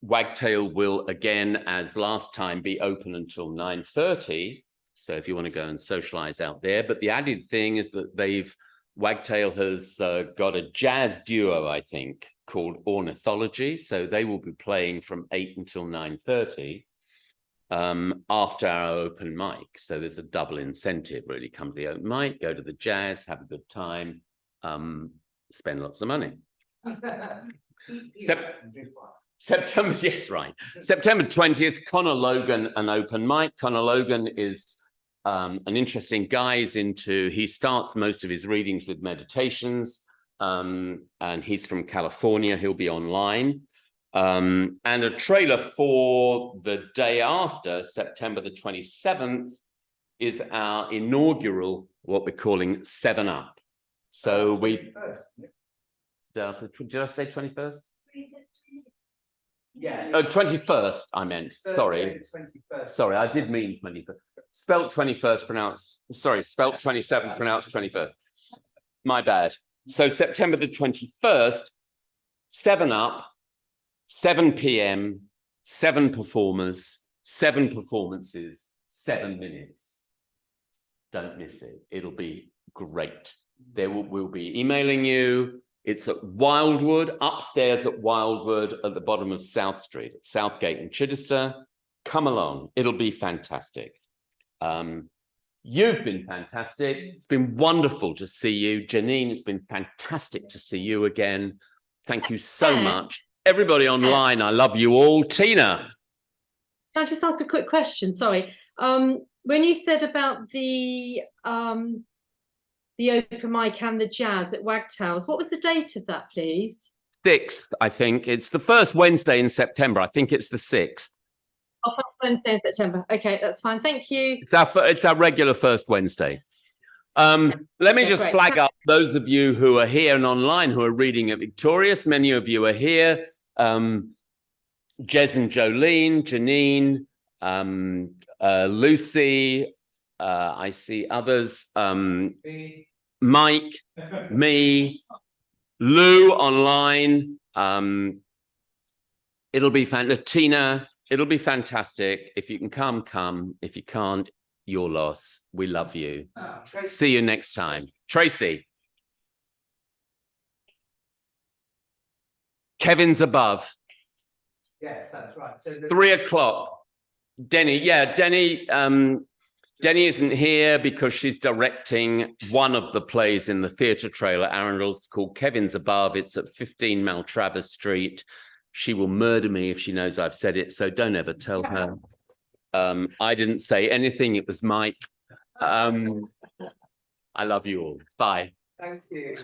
Wagtail will again, as last time, be open until 9:30. So if you want to go and socialize out there, but the added thing is that Wagtail has got a jazz duo, I think, called Ornithology. So they will be playing from 8 until 9:30 after our open mic. So there's a double incentive, really. Come to the open mic, go to the jazz, have a good time, spend lots of money. September, yes, right. September 20th, Conor Logan, an open mic. Conor Logan is an interesting guy. He starts most of his readings with meditations, and he's from California. He'll be online. And a trailer for the day after, September the 27th, is our inaugural, what we're calling 7 Up. So did I say 21st? Yeah. 21st, I meant. Sorry. 21st. Sorry, I did mean 21st. Spelt 21st, pronounced, sorry, spelt 27th, pronounced 21st. My bad. So September the 21st, 7 Up, 7 p.m., 7 performers, 7 performances, 7 minutes. Don't miss it. It'll be great. We'll be emailing you. It's at Wildwood, upstairs at Wildwood, at the bottom of South Street, at Southgate in Chichester. Come along. It'll be fantastic. You've been fantastic. It's been wonderful to see you. Janine, it's been fantastic to see you again. Thank you so much. Everybody online, I love you all. Tina. Can I just ask a quick question? Sorry. When you said about the open mic and the jazz at Wagtails, what was the date of that, please? 6th, I think. It's the first Wednesday in September. I think it's the 6th. Oh, first Wednesday in September. Okay, that's fine. Thank you. It's our regular first Wednesday. Let me just flag up those of you who are here and online who are reading at Victorious. Many of you are here. Jez and Jolene, Janine, Lucy, I see others, Mike, me, Lou online. It'll be fantastic. Tina, it'll be fantastic. If you can come, come. If you can't, your loss. We love you. See you next time. Tracy. Kevin's above. Yes, that's right. So 3 o'clock. Denny, yeah, Denny isn't here because she's directing one of the plays in the theatre trailer, Arundel. It's called Kevin's Above. It's at 15 Maltravers Street. She will murder me if she knows I've said it, so don't ever tell her. I didn't say anything. It was Mike. I love you all. Bye. Thank you.